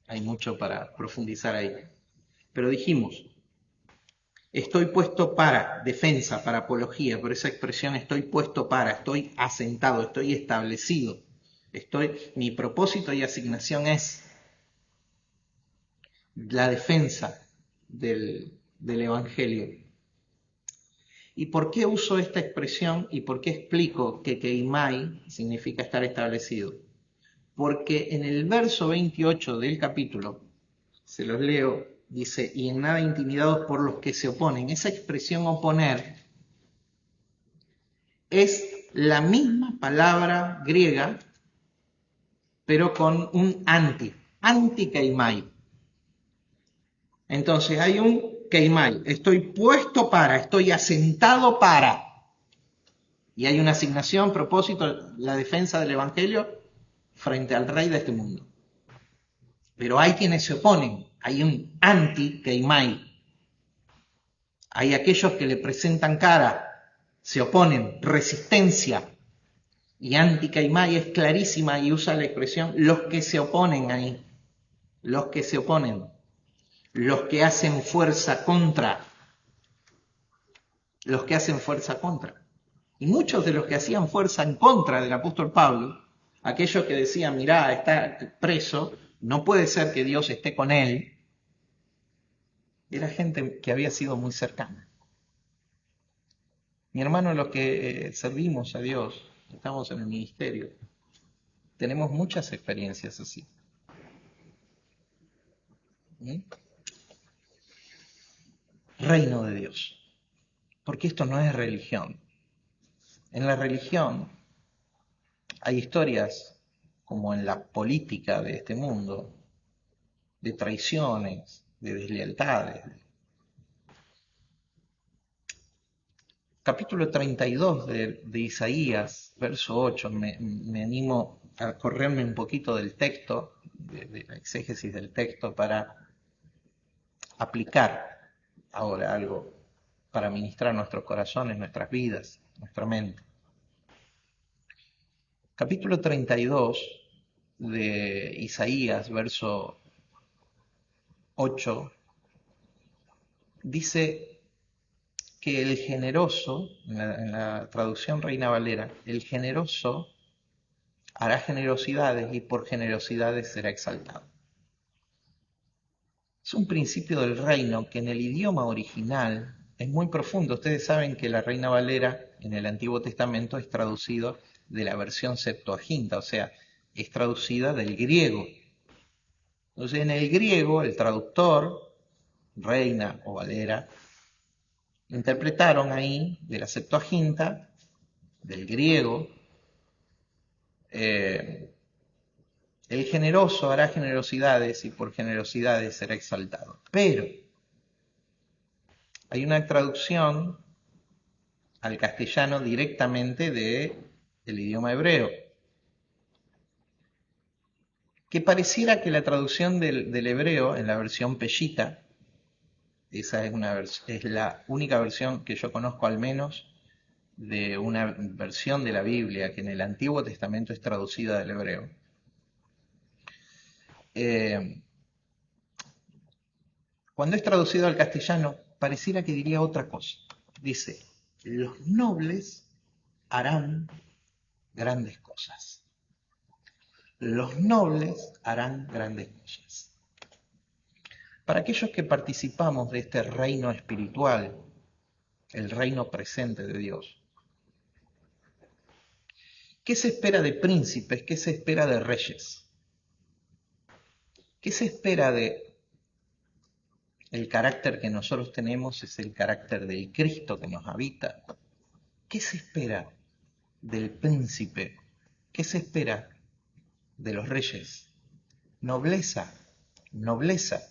hay mucho para profundizar ahí. Pero dijimos, estoy puesto para defensa, para apología, por esa expresión estoy puesto para, estoy asentado, estoy establecido. Mi propósito y asignación es la defensa del Evangelio. ¿Y por qué uso esta expresión y por qué explico que keimai significa estar establecido? Porque en el verso 28 del capítulo, se los leo, dice, y en nada intimidados por los que se oponen. Esa expresión oponer es la misma palabra griega, pero con un anti-keimai. Entonces hay un keimai, estoy puesto para, estoy asentado para. Y hay una asignación, propósito, la defensa del Evangelio frente al rey de este mundo. Pero hay quienes se oponen, hay un anti-keimai. Hay aquellos que le presentan cara, se oponen, resistencia. Y anti-keimai es clarísima y usa la expresión los que se oponen ahí, los que se oponen, los que hacen fuerza contra, los que hacen fuerza contra. Y muchos de los que hacían fuerza en contra del apóstol Pablo, aquellos que decían, mirá, está preso, no puede ser que Dios esté con él, era gente que había sido muy cercana. Mi hermano, los que servimos a Dios, estamos en el ministerio, tenemos muchas experiencias así. ¿Mm? Reino de Dios. Porque esto no es religión. En la religión hay historias, como en la política de este mundo, de traiciones, de deslealtades. Capítulo 32 de Isaías, verso 8, me animo a correrme un poquito del texto, de la exégesis del texto, para aplicar ahora algo para ministrar nuestros corazones, nuestras vidas, nuestra mente. Capítulo 32 de Isaías, verso 8, dice que el generoso, en la traducción Reina Valera, el generoso hará generosidades y por generosidades será exaltado. Es un principio del reino que en el idioma original es muy profundo. Ustedes saben que la Reina Valera en el Antiguo Testamento es traducido de la versión Septuaginta, o sea, es traducida del griego. Entonces en el griego el traductor, Reina o Valera, interpretaron ahí de la Septuaginta, del griego, el generoso hará generosidades y por generosidades será exaltado. Pero hay una traducción al castellano directamente del idioma hebreo, que pareciera que la traducción del hebreo en la versión peshita, esa es la única versión que yo conozco al menos de una versión de la Biblia que en el Antiguo Testamento es traducida del hebreo. Cuando es traducido al castellano, pareciera que diría otra cosa. Dice, los nobles harán grandes cosas. Los nobles harán grandes cosas. Para aquellos que participamos de este reino espiritual, el reino presente de Dios, ¿qué se espera de príncipes? ¿Qué se espera de reyes? ¿Qué se espera de el carácter que nosotros tenemos? Es el carácter del Cristo que nos habita. ¿Qué se espera del príncipe? ¿Qué se espera de los reyes? Nobleza, nobleza.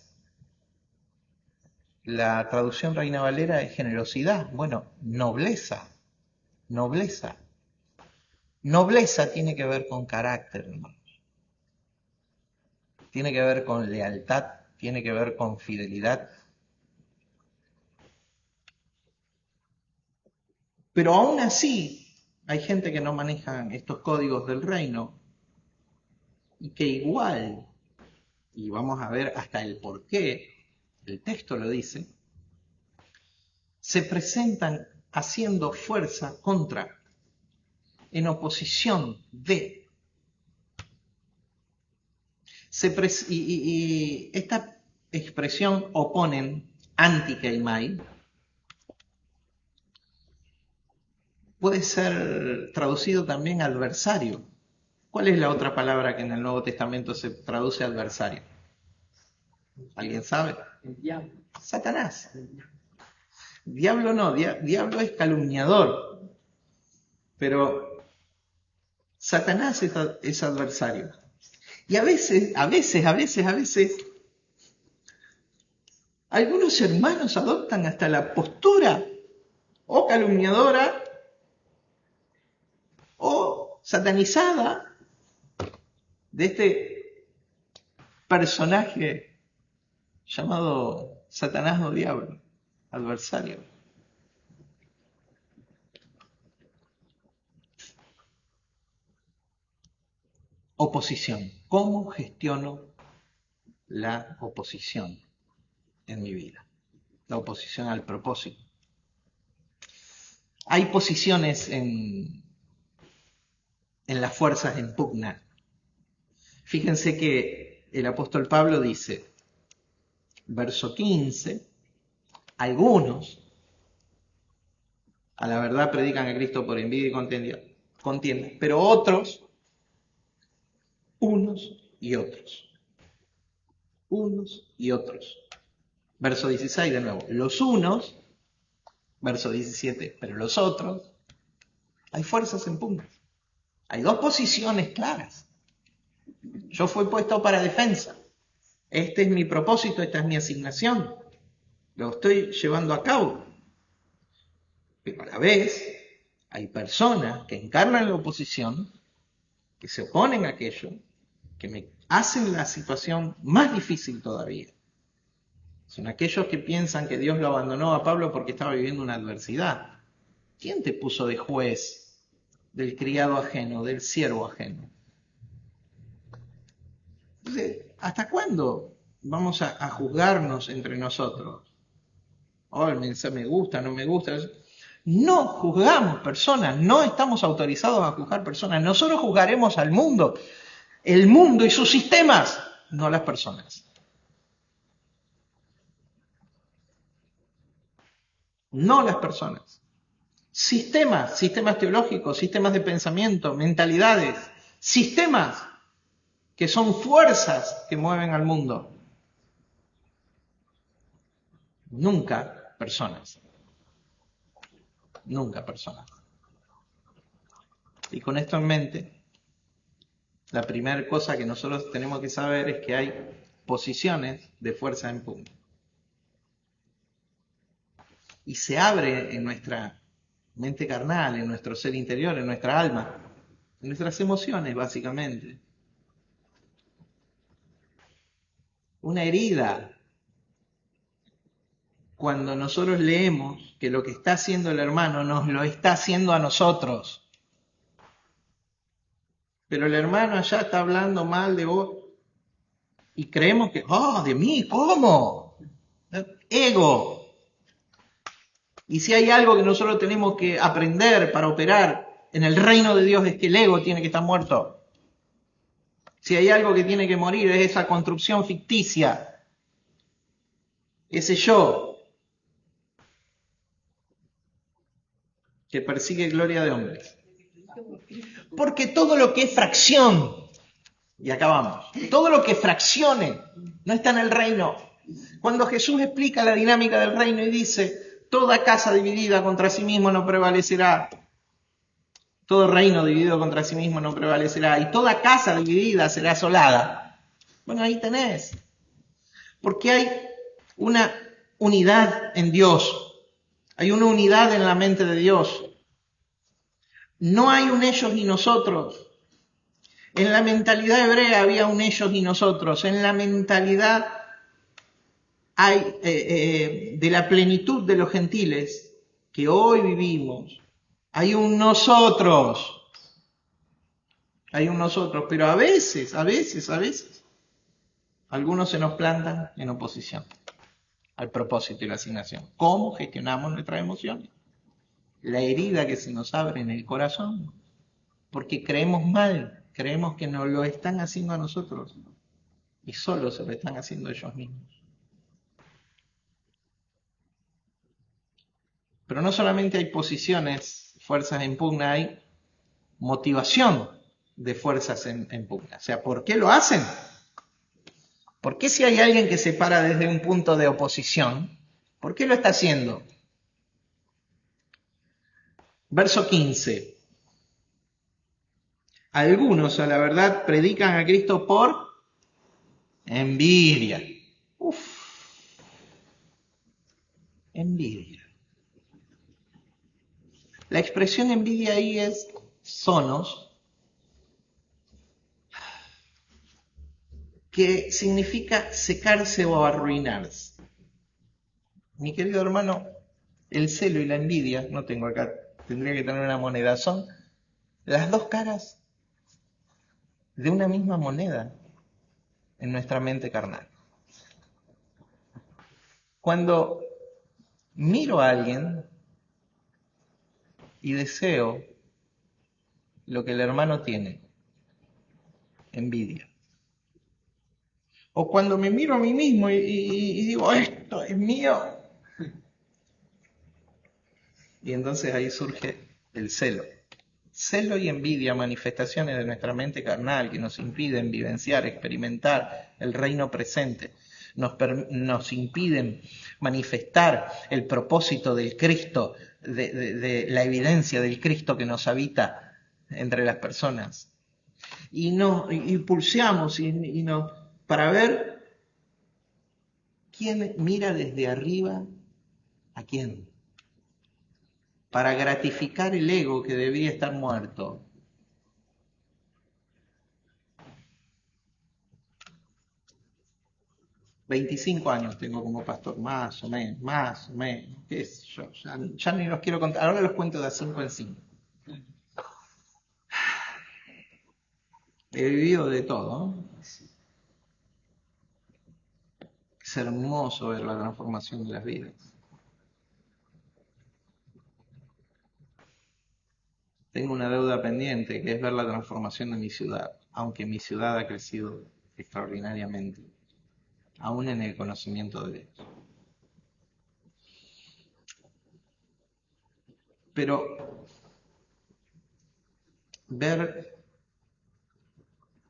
La traducción Reina Valera es generosidad. Bueno, nobleza, nobleza. Nobleza tiene que ver con carácter, hermanos. Tiene que ver con lealtad, tiene que ver con fidelidad. Pero aún así, hay gente que no maneja estos códigos del reino y que igual, y vamos a ver hasta el por qué, el texto lo dice, se presentan haciendo fuerza contra, en oposición de. Y esta expresión oponen, anti-keimai, puede ser traducido también adversario. ¿Cuál es la otra palabra que en el Nuevo Testamento se traduce adversario? ¿Alguien sabe? El diablo. Satanás. Diablo no, diablo es calumniador. Pero Satanás es adversario. Y a veces, Algunos hermanos adoptan hasta la postura o calumniadora o satanizada de este personaje llamado Satanás o Diablo, adversario. Oposición. ¿Cómo gestiono la oposición en mi vida? La oposición al propósito. Hay posiciones en las fuerzas en pugna. Fíjense que el apóstol Pablo dice, verso 15, algunos a la verdad predican a Cristo por envidia y contienda, pero otros, unos y otros. Unos y otros. Verso 16 de nuevo, los unos, verso 17, pero los otros, hay fuerzas en pugna. Hay dos posiciones claras. Yo fui puesto para defensa. Este es mi propósito, esta es mi asignación. Lo estoy llevando a cabo. Pero a la vez hay personas que encarnan la oposición, que se oponen a aquello, que me hacen la situación más difícil todavía. Son aquellos que piensan que Dios lo abandonó a Pablo porque estaba viviendo una adversidad. ¿Quién te puso de juez del criado ajeno, del siervo ajeno? Entonces, ¿hasta cuándo vamos a juzgarnos entre nosotros? Oh, el mensaje me gusta, no me gusta. No juzgamos personas, no estamos autorizados a juzgar personas. Nosotros juzgaremos al mundo, el mundo y sus sistemas, no las personas. No las personas. Sistemas teológicos, sistemas de pensamiento, mentalidades, sistemas que son fuerzas que mueven al mundo. Nunca personas. Nunca personas. Y con esto en mente, la primera cosa que nosotros tenemos que saber es que hay posiciones de fuerza en pugna. Y se abre en nuestra mente carnal, en nuestro ser interior, en nuestra alma, en nuestras emociones básicamente. Una herida. Cuando nosotros leemos que lo que está haciendo el hermano nos lo está haciendo a nosotros. Pero el hermano allá está hablando mal de vos. Y creemos que, de mí, ¿cómo? Ego. Y si hay algo que nosotros tenemos que aprender para operar en el reino de Dios es que el ego tiene que estar muerto. Si hay algo que tiene que morir es esa construcción ficticia. Ese yo que persigue gloria de hombres. Porque todo lo que es fracción, y acabamos, todo lo que fraccione no está en el reino. Cuando Jesús explica la dinámica del reino y dice, toda casa dividida contra sí mismo no prevalecerá, todo reino dividido contra sí mismo no prevalecerá, y toda casa dividida será asolada. Bueno, ahí tenés. Porque hay una unidad en Dios, hay una unidad en la mente de Dios. No hay un ellos y nosotros. En la mentalidad hebrea había un ellos y nosotros. En la mentalidad de la plenitud de los gentiles que hoy vivimos, hay un nosotros. Hay un nosotros, pero a veces, algunos se nos plantan en oposición al propósito y la asignación. ¿Cómo gestionamos nuestras emociones? La herida que se nos abre en el corazón, porque creemos mal, creemos que nos lo están haciendo a nosotros y solo se lo están haciendo ellos mismos. Pero no solamente hay posiciones, fuerzas en pugna, hay motivación de fuerzas en pugna. O sea, ¿por qué lo hacen? ¿Por qué si hay alguien que se para desde un punto de oposición, por qué lo está haciendo? Verso 15. Algunos, a la verdad, predican a Cristo por envidia. Envidia. La expresión envidia ahí es sonos, que significa secarse o arruinarse. Mi querido hermano, el celo y la envidia, no tengo acá, tendría que tener una moneda, son las dos caras de una misma moneda en nuestra mente carnal. Cuando miro a alguien y deseo lo que el hermano tiene, envidia. O cuando me miro a mí mismo y digo, esto es mío. Y entonces ahí surge el celo. Celo y envidia, manifestaciones de nuestra mente carnal que nos impiden vivenciar, experimentar el reino presente. Nos impiden manifestar el propósito del Cristo, de la evidencia del Cristo que nos habita entre las personas. Y nos impulsamos para ver quién mira desde arriba a quién. Para gratificar el ego que debía estar muerto. ...25 años tengo como pastor, más o menos, qué sé yo, ya ni los quiero contar, ahora los cuento de a 5 en 5. He vivido de todo, ¿no? Es hermoso ver la transformación de las vidas. Tengo una deuda pendiente, que es ver la transformación de mi ciudad, aunque mi ciudad ha crecido extraordinariamente, aún en el conocimiento de Dios. Pero ver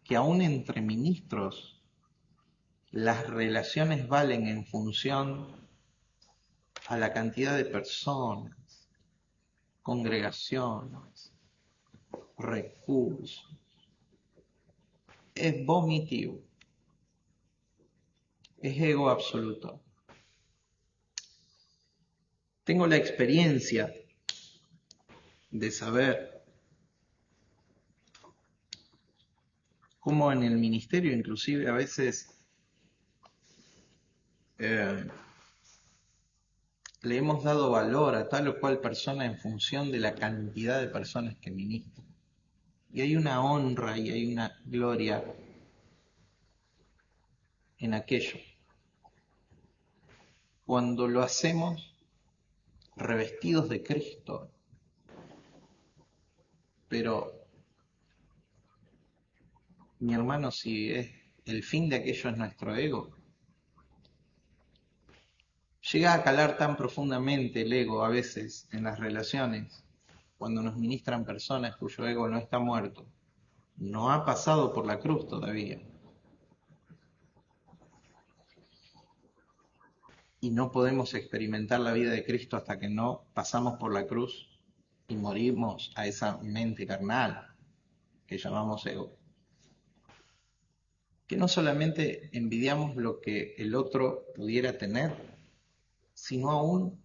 que aún entre ministros las relaciones valen en función a la cantidad de personas, congregaciones, recursos, es vomitivo, es ego absoluto. Tengo la experiencia de saber cómo en el ministerio inclusive a veces le hemos dado valor a tal o cual persona en función de la cantidad de personas que ministran. Y hay una honra y hay una gloria en aquello. Cuando lo hacemos revestidos de Cristo, pero mi hermano, si es el fin de aquello es nuestro ego, llega a calar tan profundamente el ego a veces en las relaciones, cuando nos ministran personas cuyo ego no está muerto, no ha pasado por la cruz todavía. Y no podemos experimentar la vida de Cristo hasta que no pasamos por la cruz y morimos a esa mente carnal que llamamos ego. Que no solamente envidiamos lo que el otro pudiera tener, sino aún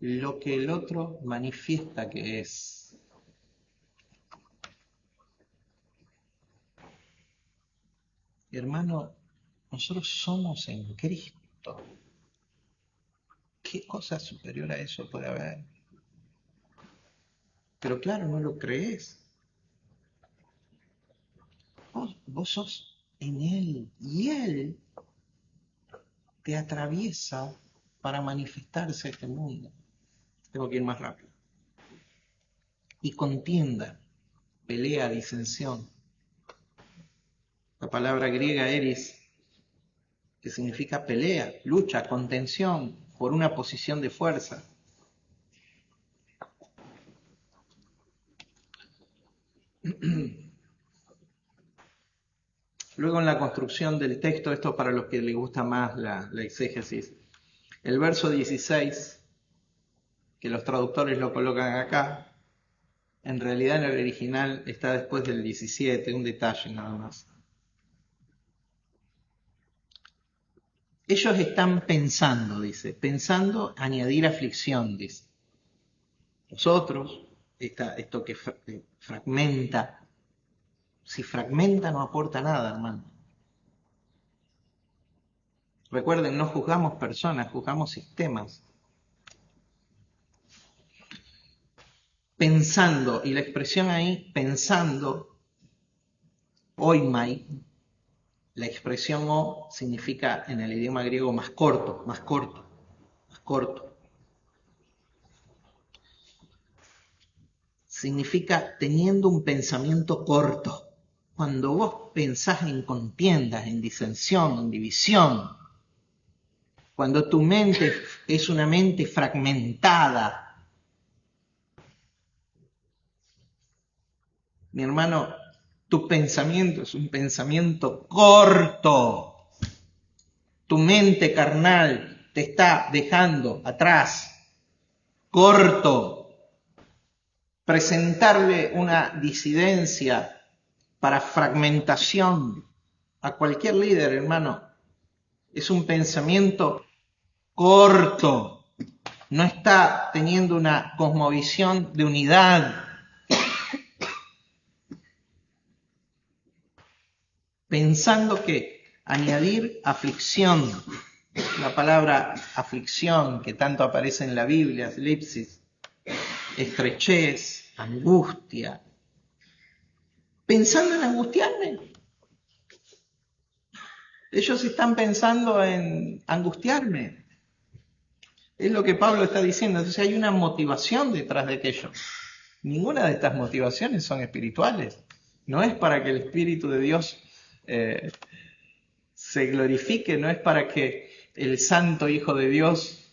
lo que el otro manifiesta que es. Hermano, nosotros somos en Cristo. ¿Qué cosa superior a eso puede haber? Pero claro, no lo crees. Vos sos en Él y Él te atraviesa para manifestarse a este mundo. Tengo que ir más rápido. Y contienda, pelea, disensión. La palabra griega eris, que significa pelea, lucha, contención por una posición de fuerza. Luego en la construcción del texto, esto para los que les gusta más la exégesis, el verso 16, que los traductores lo colocan acá, en realidad en el original está después del 17, un detalle nada más. Ellos están pensando, dice, pensando añadir aflicción, dice. Nosotros, esto que fragmenta, si fragmenta no aporta nada, hermano. Recuerden, no juzgamos personas, juzgamos sistemas. Pensando, y la expresión ahí, pensando, oimai, la expresión o significa en el idioma griego más corto, más corto, más corto. Significa teniendo un pensamiento corto. Cuando vos pensás en contiendas, en disensión, en división, cuando tu mente es una mente fragmentada, mi hermano, tu pensamiento es un pensamiento corto. Tu mente carnal te está dejando atrás, corto. Presentarle una disidencia para fragmentación a cualquier líder, hermano, es un pensamiento corto. No está teniendo una cosmovisión de unidad. Pensando que añadir aflicción, la palabra aflicción que tanto aparece en la Biblia, elipsis, estrechez, angustia. Pensando en angustiarme. Ellos están pensando en angustiarme. Es lo que Pablo está diciendo. Entonces hay una motivación detrás de aquello. Ninguna de estas motivaciones son espirituales. No es para que el Espíritu de Dios se glorifique, no es para que el Santo Hijo de Dios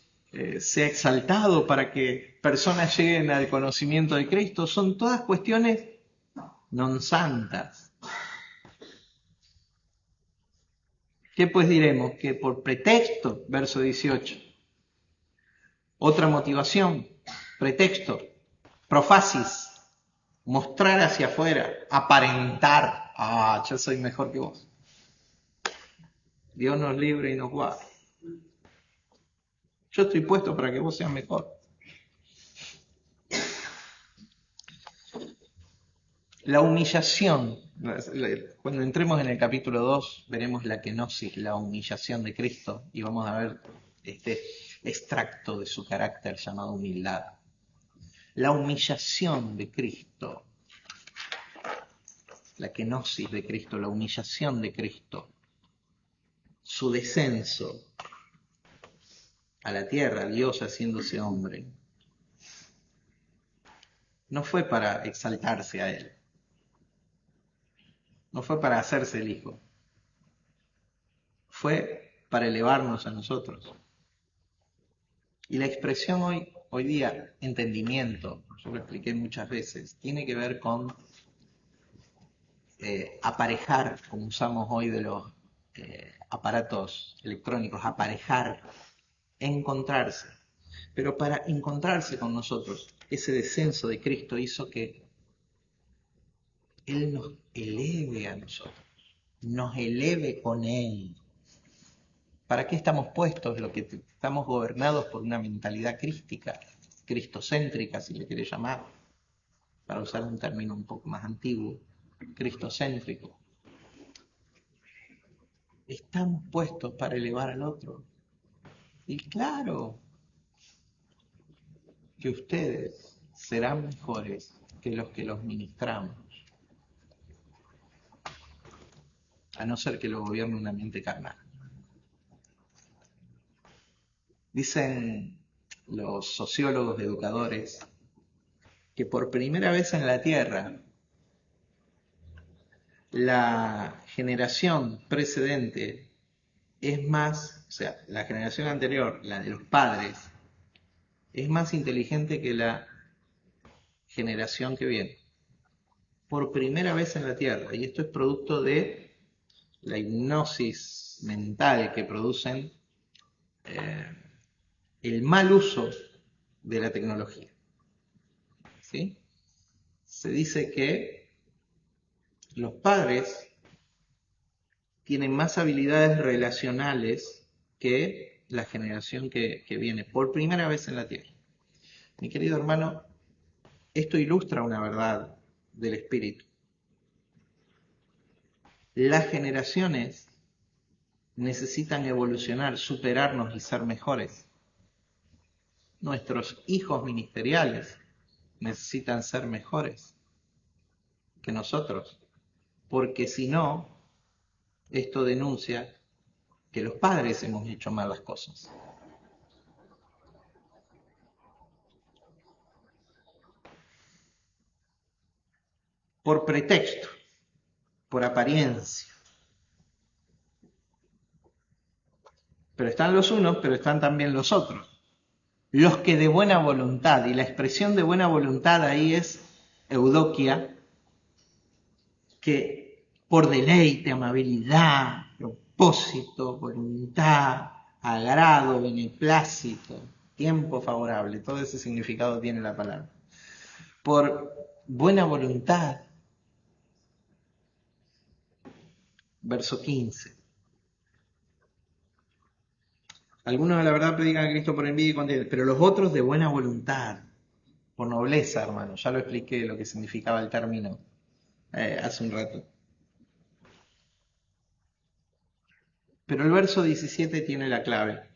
sea exaltado, para que personas lleguen al conocimiento de Cristo. Son todas cuestiones non santas. ¿Qué pues diremos? Que por pretexto, verso 18, otra motivación, pretexto, profasis, mostrar hacia afuera, aparentar, yo soy mejor que vos. Dios nos libre y nos guarde. Yo estoy puesto para que vos seas mejor. La humillación, cuando entremos en el capítulo 2, veremos la kenosis, la humillación de Cristo, y vamos a ver este extracto de su carácter llamado humildad. La humillación de Cristo, la kenosis de Cristo, la humillación de Cristo, su descenso a la tierra, Dios haciéndose hombre, no fue para exaltarse a Él, no fue para hacerse el Hijo, fue para elevarnos a nosotros. Y la expresión hoy día, entendimiento, yo lo expliqué muchas veces, tiene que ver con aparejar, como usamos hoy de los aparatos electrónicos, aparejar, encontrarse. Pero para encontrarse con nosotros, ese descenso de Cristo hizo que Él nos eleve a nosotros, nos eleve con Él. ¿Para qué estamos puestos? Lo que estamos gobernados por una mentalidad crística, cristocéntrica, si le quiere llamar, para usar un término un poco más antiguo, cristocéntrico. Estamos puestos para elevar al otro. Y claro que ustedes serán mejores que los ministramos, a no ser que lo gobierne una mente carnal. Dicen los sociólogos educadores que por primera vez en la Tierra la generación precedente es más, o sea, la generación anterior, la de los padres, es más inteligente que la generación que viene. Por primera vez en la Tierra. Y esto es producto de la hipnosis mental que producen el mal uso de la tecnología. ¿Sí? Se dice que los padres tienen más habilidades relacionales que la generación que viene por primera vez en la tierra. Mi querido hermano, esto ilustra una verdad del Espíritu. Las generaciones necesitan evolucionar, superarnos y ser mejores. Nuestros hijos ministeriales necesitan ser mejores que nosotros, porque si no, esto denuncia que los padres hemos hecho mal las cosas. Por pretexto, por apariencia. Pero están los unos, pero están también los otros. Los que de buena voluntad, y la expresión de buena voluntad ahí es eudokia, que por deleite, amabilidad, propósito, voluntad, agrado, beneplácito, tiempo favorable, todo ese significado tiene la palabra. Por buena voluntad. Verso 15. Algunos a la verdad predican a Cristo por envidia y contienda, pero los otros de buena voluntad, por nobleza, hermano. Ya lo expliqué lo que significaba el término hace un rato. Pero el verso 17 tiene la clave.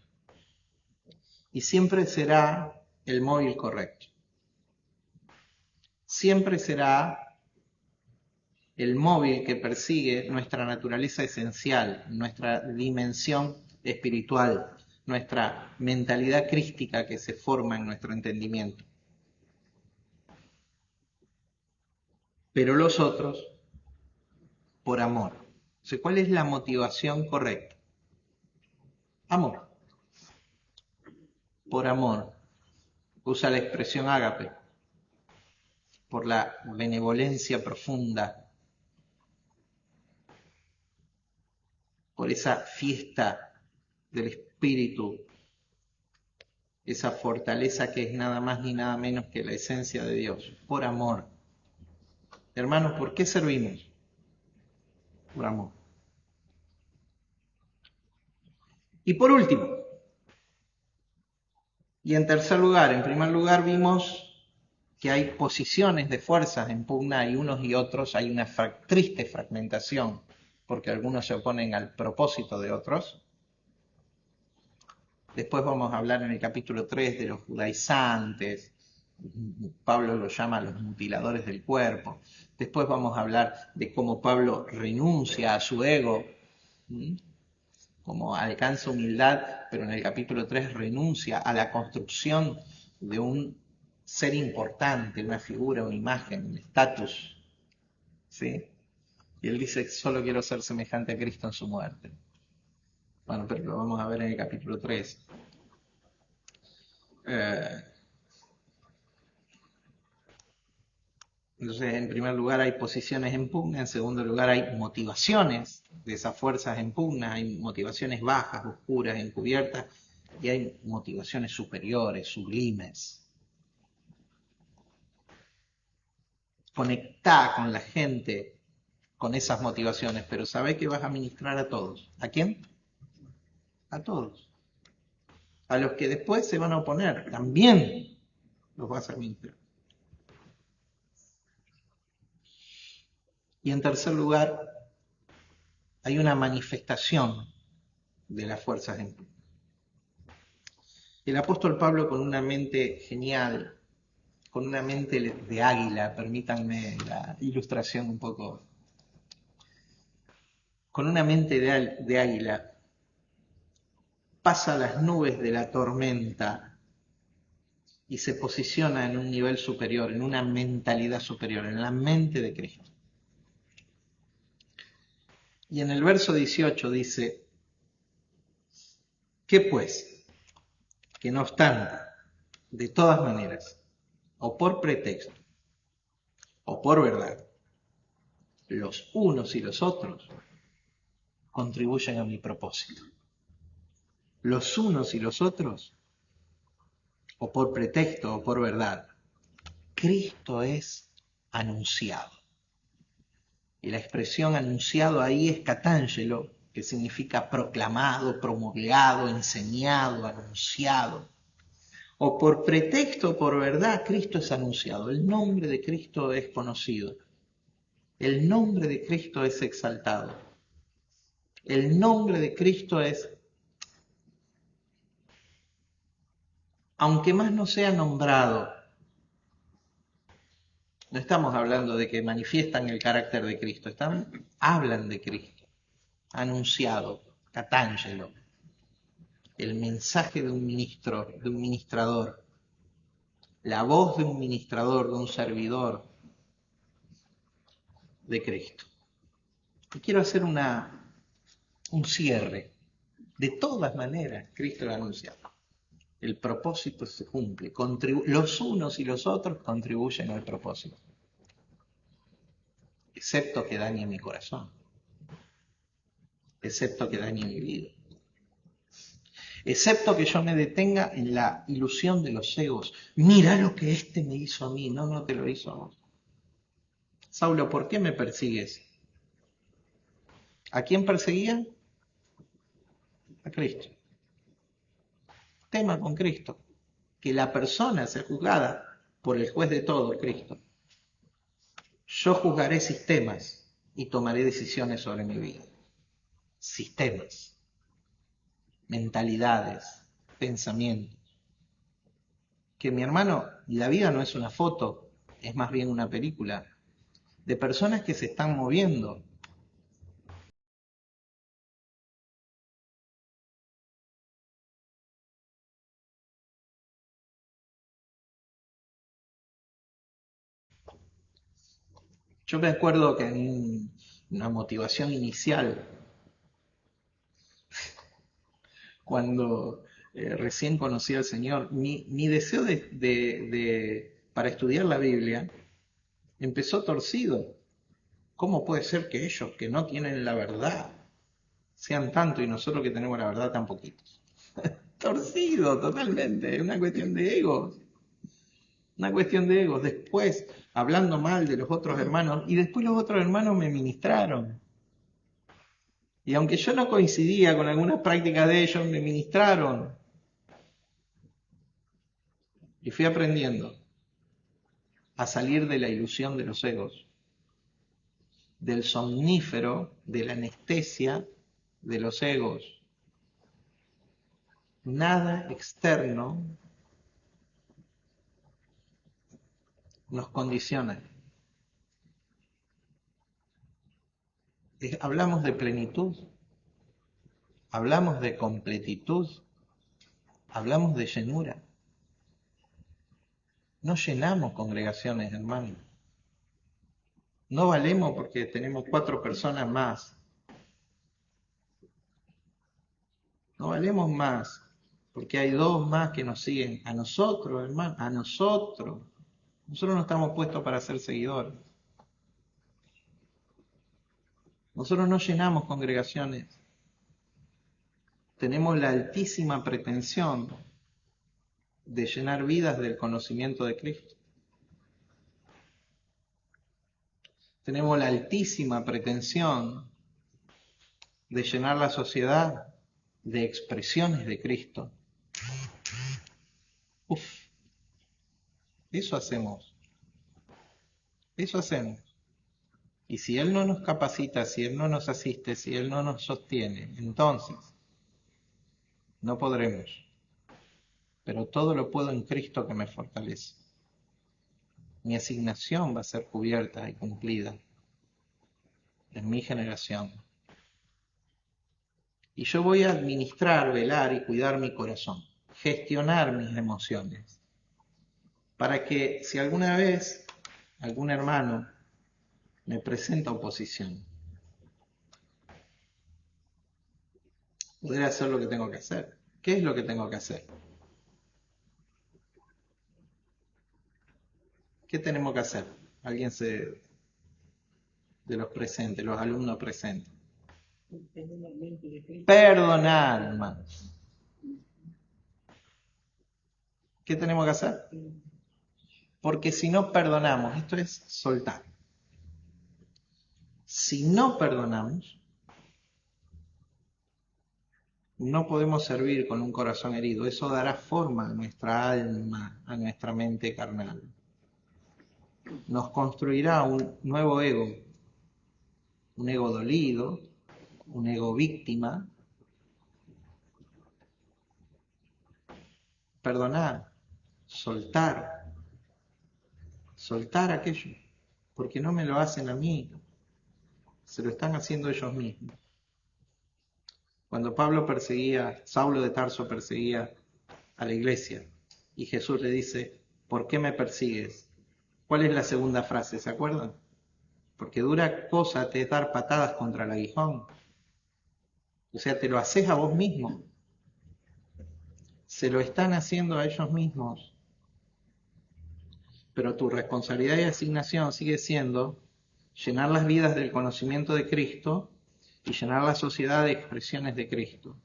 Y siempre será el móvil correcto. Siempre será el móvil que persigue nuestra naturaleza esencial, nuestra dimensión espiritual, nuestra mentalidad crística que se forma en nuestro entendimiento. Pero los otros, por amor. O sea, ¿cuál es la motivación correcta? Amor. Por amor. Usa la expresión ágape. Por la benevolencia profunda. Por esa fiesta del Espíritu. Esa fortaleza que es nada más ni nada menos que la esencia de Dios. Por amor. Hermanos, ¿por qué servimos? Por amor. Y por último, y en tercer lugar, en primer lugar vimos que hay posiciones de fuerzas en pugna y unos y otros, hay una triste fragmentación, porque algunos se oponen al propósito de otros. Después vamos a hablar en el capítulo 3 de los judaizantes, Pablo los llama los mutiladores del cuerpo. Después vamos a hablar de cómo Pablo renuncia a su ego, como alcanza humildad, pero en el capítulo 3 renuncia a la construcción de un ser importante, una figura, una imagen, un estatus. ¿Sí? Y él dice, solo quiero ser semejante a Cristo en su muerte. Bueno, pero lo vamos a ver en el capítulo 3. Entonces, en primer lugar hay posiciones en pugna, en segundo lugar hay motivaciones de esas fuerzas en pugna, hay motivaciones bajas, oscuras, encubiertas, y hay motivaciones superiores, sublimes. Conectá con la gente con esas motivaciones, pero sabé que vas a ministrar a todos. ¿A quién? A todos. A los que después se van a oponer, también los vas a ministrar. Y en tercer lugar, hay una manifestación de las fuerzas en pugna. El apóstol Pablo, con una mente genial, con una mente de águila, permítanme la ilustración un poco, con una mente de águila, pasa las nubes de la tormenta y se posiciona en un nivel superior, en una mentalidad superior, en la mente de Cristo. Y en el verso 18 dice, ¿qué pues? Que no obstante, de todas maneras, o por pretexto, o por verdad, los unos y los otros contribuyen a mi propósito. Los unos y los otros, o por pretexto o por verdad, Cristo es anunciado. Y la expresión anunciado ahí es catangelo, que significa proclamado, promulgado, enseñado, anunciado. O por pretexto o por verdad, Cristo es anunciado. El nombre de Cristo es conocido. El nombre de Cristo es exaltado. El nombre de Cristo es, aunque más no sea nombrado, no estamos hablando de que manifiestan el carácter de Cristo, hablan de Cristo, anunciado, catangelo, el mensaje de un ministro, de un ministrador, la voz de un ministrador, de un servidor de Cristo. Y quiero hacer un cierre. De todas maneras, Cristo lo ha anunciado. El propósito se cumple. Los unos y los otros contribuyen al propósito. Excepto que dañe mi corazón. Excepto que dañe mi vida. Excepto que yo me detenga en la ilusión de los egos. Mira lo que este me hizo a mí. No, no te lo hizo a vos. Saulo, ¿por qué me persigues? ¿A quién perseguía? A Cristo. Tema con Cristo. Que la persona sea juzgada por el juez de todo, Cristo. Yo juzgaré sistemas y tomaré decisiones sobre mi vida. Sistemas, mentalidades, pensamientos. Que mi hermano, la vida no es una foto, es más bien una película de personas que se están moviendo. Yo me acuerdo que en una motivación inicial, cuando recién conocí al Señor, mi deseo para estudiar la Biblia empezó torcido. ¿Cómo puede ser que ellos que no tienen la verdad sean tanto y nosotros que tenemos la verdad tan poquitos? Torcido totalmente, es una cuestión de egos. Una cuestión de egos. Después, hablando mal de los otros hermanos, y después los otros hermanos me ministraron. Y aunque yo no coincidía con algunas prácticas de ellos, me ministraron. Y fui aprendiendo a salir de la ilusión de los egos, del somnífero, de la anestesia de los egos. Nada externo nos condiciona. Hablamos de plenitud, hablamos de completitud, hablamos de llenura. No llenamos congregaciones, hermano. No valemos porque tenemos 4 personas más. No valemos más porque hay 2 más que nos siguen. A nosotros, hermano, a nosotros. Nosotros no estamos puestos para ser seguidores. Nosotros no llenamos congregaciones. Tenemos la altísima pretensión de llenar vidas del conocimiento de Cristo. Tenemos la altísima pretensión de llenar la sociedad de expresiones de Cristo. Uf, eso hacemos. Eso hacemos. Y si Él no nos capacita, si Él no nos asiste, si Él no nos sostiene, entonces no podremos. Pero todo lo puedo en Cristo que me fortalece. Mi asignación va a ser cubierta y cumplida en mi generación. Y yo voy a administrar, velar y cuidar mi corazón, gestionar mis emociones, para que si alguna vez algún hermano me presenta oposición, poder hacer lo que tengo que hacer. ¿Qué es lo que tengo que hacer? ¿Qué tenemos que hacer? De los presentes, los alumnos presentes. Perdonar, hermanos. ¿Qué tenemos que hacer? Porque si no perdonamos, esto es soltar. Si no perdonamos, No podemos servir con un corazón herido. Eso dará forma a nuestra alma, a nuestra mente carnal. Nos construirá un nuevo ego, un ego dolido, un ego víctima. Perdonar, soltar, soltar aquello, porque no me lo hacen a mí, se lo están haciendo ellos mismos. Cuando Saulo de Tarso perseguía a la iglesia, y Jesús le dice, ¿por qué me persigues? ¿Cuál es la segunda frase? ¿Se acuerdan? Porque dura cosa te es dar patadas contra el aguijón. O sea, te lo haces a vos mismo. Se lo están haciendo a ellos mismos. Pero tu responsabilidad y asignación sigue siendo llenar las vidas del conocimiento de Cristo y llenar la sociedad de expresiones de Cristo.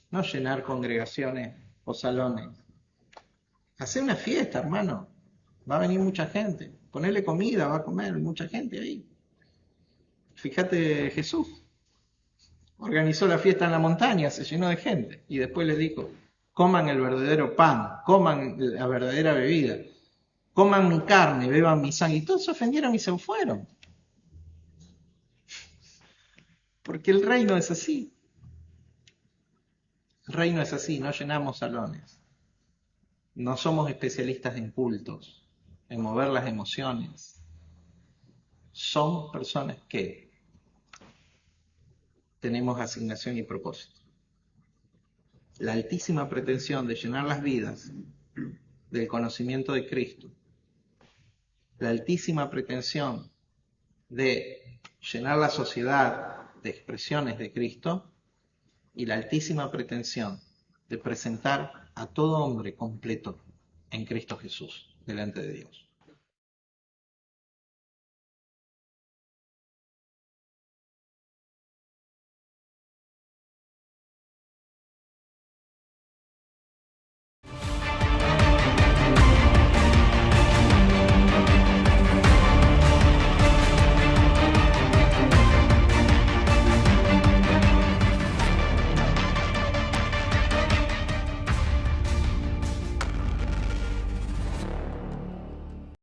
No llenar congregaciones o salones. Hacé una fiesta, hermano. Va a venir mucha gente. Ponerle comida, va a comer mucha gente ahí. Fíjate, Jesús organizó la fiesta en la montaña, se llenó de gente. Y después les dijo, coman el verdadero pan, coman la verdadera bebida, coman mi carne, beban mi sangre. Y todos se ofendieron y se fueron. Porque el reino es así. El reino es así, no llenamos salones. No somos especialistas en cultos, en mover las emociones. Son personas que tenemos asignación y propósito. La altísima pretensión de llenar las vidas del conocimiento de Cristo, la altísima pretensión de llenar la sociedad de expresiones de Cristo y la altísima pretensión de presentar a todo hombre completo en Cristo Jesús delante de Dios.